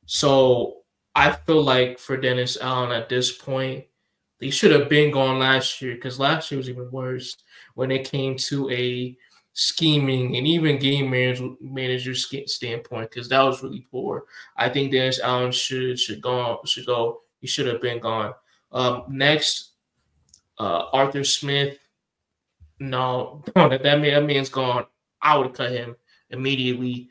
Speaker 1: So I feel like for Dennis Allen at this point, they should have been gone last year, because last year was even worse when it came to a scheming and even game manager standpoint, because that was really poor. I think Dennis Allen should go. He should have been gone. Next, Arthur Smith. No, that man's gone. I would cut him immediately.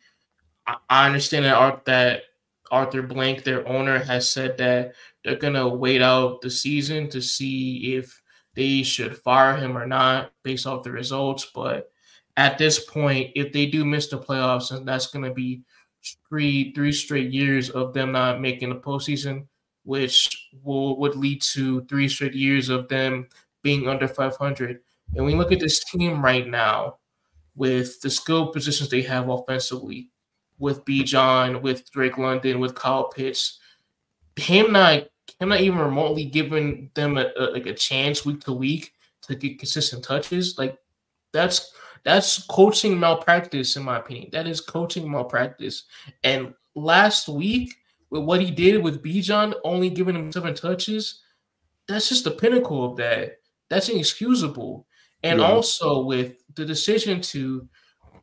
Speaker 1: I understand that Arthur Blank, their owner, has said that they're gonna wait out the season to see if they should fire him or not based off the results. But at this point, if they do miss the playoffs, and that's gonna be three straight years of them not making the postseason, which would lead to 3 straight years of them being under 500. And we look at this team right now with the skill positions they have offensively, with Bijan, with Drake London, with Kyle Pitts, him not even remotely giving them a chance week to week to get consistent touches, like that's coaching malpractice, in my opinion. That is coaching malpractice. And last week, with what he did with Bijan only giving him 7 touches, that's just the pinnacle of that. That's inexcusable. And also with the decision to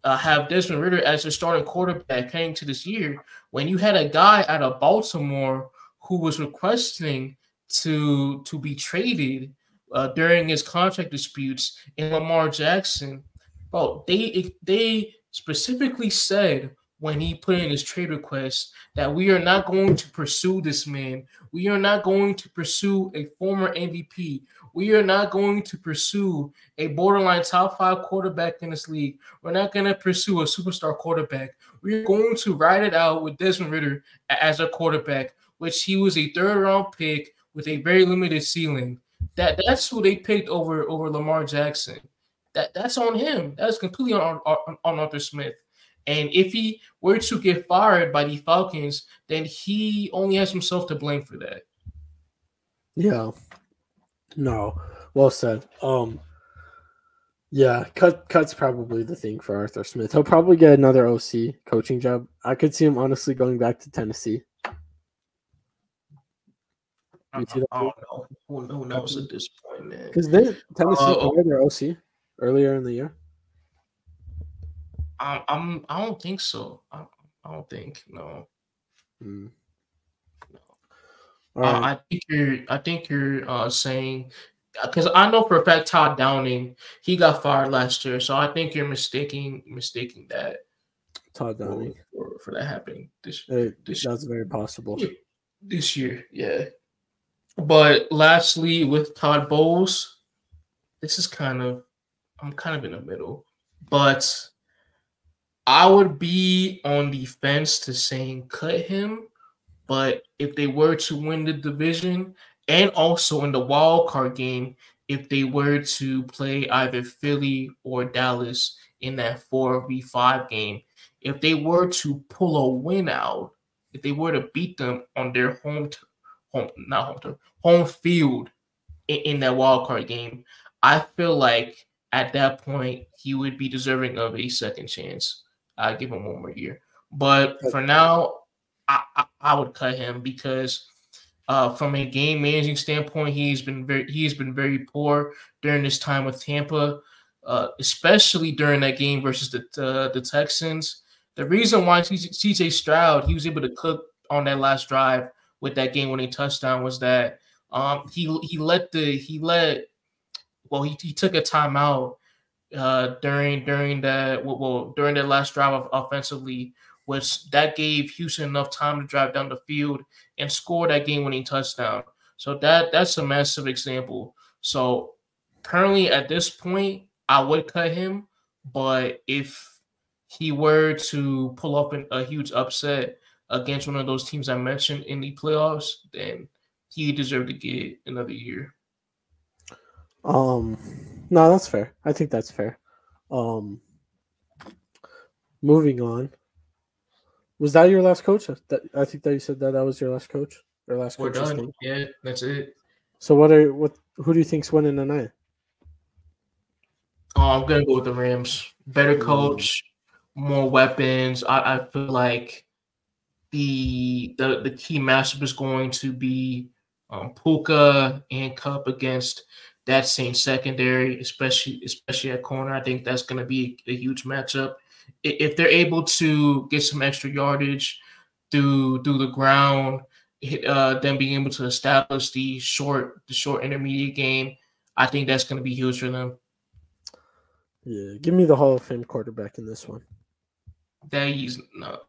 Speaker 1: have Desmond Ridder as your starting quarterback heading to this year, when you had a guy out of Baltimore who was requesting to be traded during his contract disputes in Lamar Jackson, bro, they specifically said when he put in his trade request that we are not going to pursue this man. We are not going to pursue a former MVP. We are not going to pursue a borderline top 5 quarterback in this league. We're not going to pursue a superstar quarterback. We're going to ride it out with Desmond Ridder as a quarterback, which he was a 3rd-round pick with a very limited ceiling. That's who they picked over Lamar Jackson. That's on him. That's completely on Arthur Smith. And if he were to get fired by the Falcons, then he only has himself to blame for that.
Speaker 2: Yeah. No. Well said. Yeah, cut's probably the thing for Arthur Smith. He'll probably get another OC coaching job. I could see him honestly going back to Tennessee.
Speaker 1: I don't know. Who knows at this point, man?
Speaker 2: Because then Tennessee fired their OC earlier in the year.
Speaker 1: I don't think so. I don't think no.
Speaker 2: No.
Speaker 1: Right. I think you're saying, because I know for a fact Todd Downing, he got fired last year, so I think you're mistaking that
Speaker 2: Todd Downing
Speaker 1: for that happening this
Speaker 2: that's very possible
Speaker 1: this year. Yeah. But lastly, with Todd Bowles, I'm kind of in the middle, but I would be on the fence to saying cut him. But if they were to win the division, and also in the wild card game, if they were to play either Philly or Dallas in that 4v5 game, if they were to pull a win out, if they were to beat them on their home field in that wild card game, I feel like at that point he would be deserving of a second chance. I'd give him 1 more year. But for now, I would cut him because from a game managing standpoint, he's been very poor during this time with Tampa, especially during that game versus the Texans. The reason why CJ Stroud, he was able to cook on that last drive with that game-winning touchdown was that he took a timeout during that last drive offensively, which that gave Houston enough time to drive down the field and score that game-winning touchdown. So that's a massive example. So currently at this point, I would cut him. But if he were to pull up a huge upset against one of those teams I mentioned in the playoffs, then he deserved to get another year.
Speaker 2: No, that's fair. I think that's fair. Moving on. Was that your last coach? I think that you said that was your last coach or last
Speaker 1: We're
Speaker 2: coach's
Speaker 1: done.
Speaker 2: team.
Speaker 1: Yeah, that's it.
Speaker 2: So who do you think's winning tonight?
Speaker 1: I'm gonna go with the Rams. Better coach, more weapons. I feel like the key matchup is going to be Puka and Cup against that same secondary, especially at corner. I think that's going to be a huge matchup. If they're able to get some extra yardage through the ground, then being able to establish the short intermediate game, I think that's going to be huge for them.
Speaker 2: Yeah, give me the Hall of Fame quarterback in this one.
Speaker 1: He's not.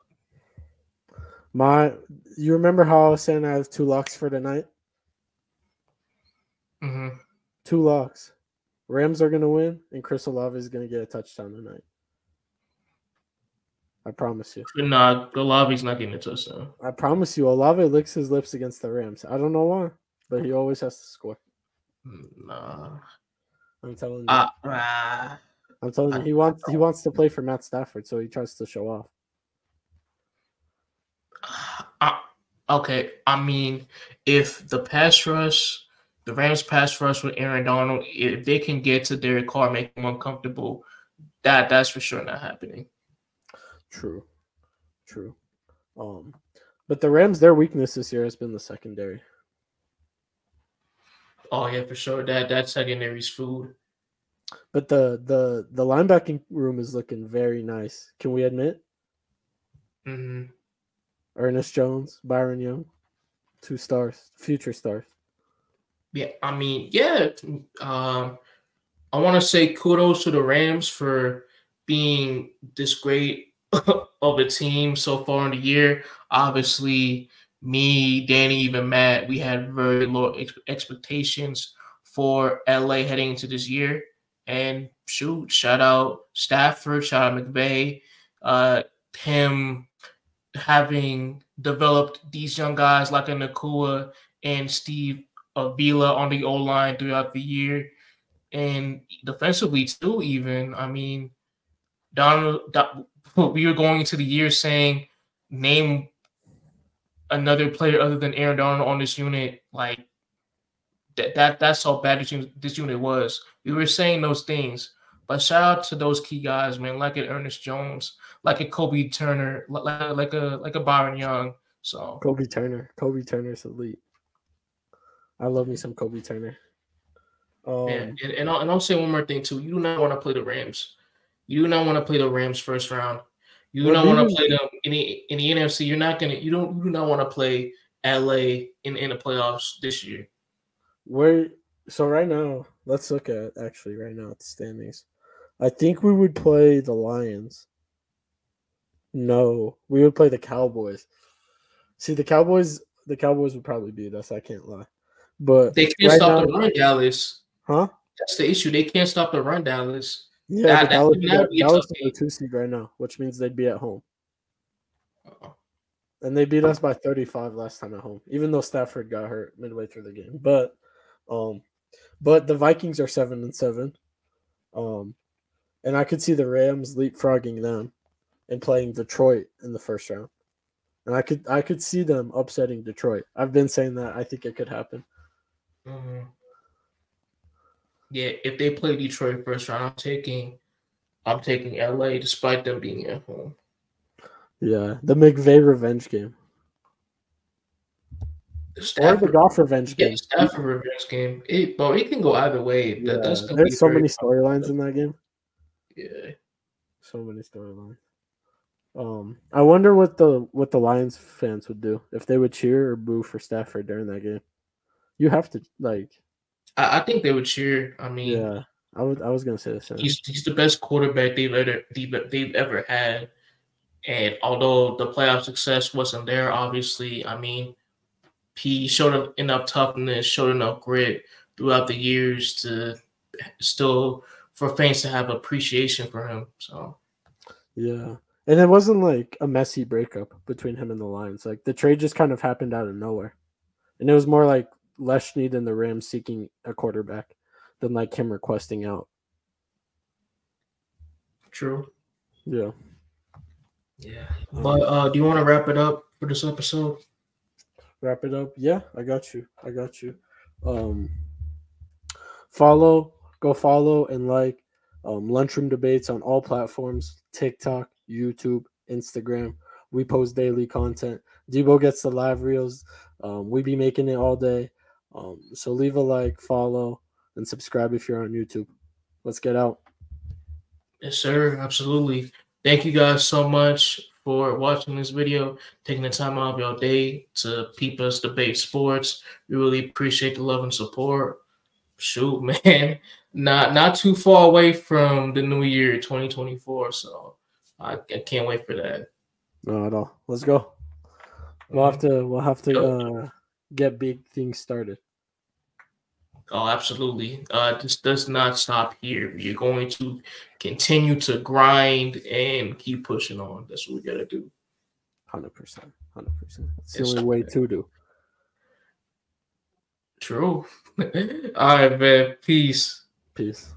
Speaker 2: You remember how I was saying I have 2 locks for tonight?
Speaker 1: Mm-hmm.
Speaker 2: 2 locks. Rams are going to win, and Chris Olave is going to get a touchdown tonight. I promise you.
Speaker 1: Nah, Olave's not getting a touchdown.
Speaker 2: I promise you, Olave licks his lips against the Rams. I don't know why, but he always has to score.
Speaker 1: Nah.
Speaker 2: I'm telling you. I'm telling you, he wants to play for Matt Stafford, so he tries to show off.
Speaker 1: Okay, I mean, if the Rams pass rush with Aaron Donald, if they can get to Derek Carr, make him uncomfortable, that's for sure not happening.
Speaker 2: True. But the Rams, their weakness this year has been the secondary.
Speaker 1: Oh yeah, for sure. That secondary's food.
Speaker 2: But the linebacking room is looking very nice. Can we admit?
Speaker 1: Mm-hmm.
Speaker 2: Ernest Jones, Byron Young, 2 stars, future stars.
Speaker 1: Yeah, I mean, yeah. I want to say kudos to the Rams for being this great of a team so far in the year. Obviously, me, Danny, even Matt, we had very low expectations for LA heading into this year. And shout out Stafford, shout out McVay, him having developed these young guys like a Nakua and Steve Avila on the O-line throughout the year. And defensively too, even. I mean, we were going into the year saying, name another player other than Aaron Donald on this unit. Like, that's how bad this unit was. We were saying those things. But shout out to those key guys, man, like an Ernest Jones, like a Kobe Turner, like a Byron Young. So
Speaker 2: Kobe Turner's elite. I love me some Kobe Turner.
Speaker 1: And I'll say one more thing too. You do not want to play the Rams. You do not want to play the Rams first round. You do not want to play them in the NFC. You do not want to play LA in the playoffs this year.
Speaker 2: So right now, let's look at the standings. I think we would play the Lions. No, we would play the Cowboys. See, the Cowboys would probably beat us. I can't lie, but
Speaker 1: they can't stop the run, Dallas.
Speaker 2: Huh?
Speaker 1: That's the issue. They can't stop the run, Dallas.
Speaker 2: Yeah, Dallas is the 2 seed right now, which means they'd be at home. And they beat us by 35 last time at home, even though Stafford got hurt midway through the game. But the Vikings are 7-7. And I could see the Rams leapfrogging them and playing Detroit in the first round. And I could see them upsetting Detroit. I've been saying that. I think it could happen.
Speaker 1: Mm-hmm. Yeah, if they play Detroit first round, I'm taking LA despite them being at home.
Speaker 2: Yeah, the McVay revenge game. Or the Goff revenge game.
Speaker 1: Stafford revenge game. It can go either way.
Speaker 2: Yeah, there's so many storylines in that game.
Speaker 1: Yeah.
Speaker 2: So many storylines. I wonder what the Lions fans would do if they would cheer or boo for Stafford during that game. You have to
Speaker 1: I think they would cheer. I mean,
Speaker 2: yeah, I was gonna say the same.
Speaker 1: He's the best quarterback they've ever had, and although the playoff success wasn't there, obviously, I mean, he showed enough toughness, showed enough grit throughout the years to still for fans to have appreciation for him. So
Speaker 2: Yeah. And it wasn't like a messy breakup between him and the Lions. Like the trade just kind of happened out of nowhere. And it was more like Leshney and the Rams seeking a quarterback than like him requesting out.
Speaker 1: true.
Speaker 2: Yeah.
Speaker 1: Yeah. But do you want to wrap it up for this episode?
Speaker 2: Wrap it up. Yeah, I got you. Go follow and like Lunchroom Debates on all platforms: TikTok, YouTube, Instagram. We post daily content. Dibo gets the live reels. We be making it all day. So leave a like, follow, and subscribe if you're on YouTube. Let's get out.
Speaker 1: Yes, sir. Absolutely. Thank you guys so much for watching this video, taking the time out of your day to peep us debate sports. We really appreciate the love and support. Shoot, man, not too far away from the new year, 2024. So I can't wait for that.
Speaker 2: No, at all. Let's go. We'll have to get big things started.
Speaker 1: Oh, absolutely. This does not stop here. You're going to continue to grind and keep pushing on. That's what we gotta do.
Speaker 2: 100%. 100%. It's the only way to do.
Speaker 1: True. All right, man. Peace.
Speaker 2: Peace.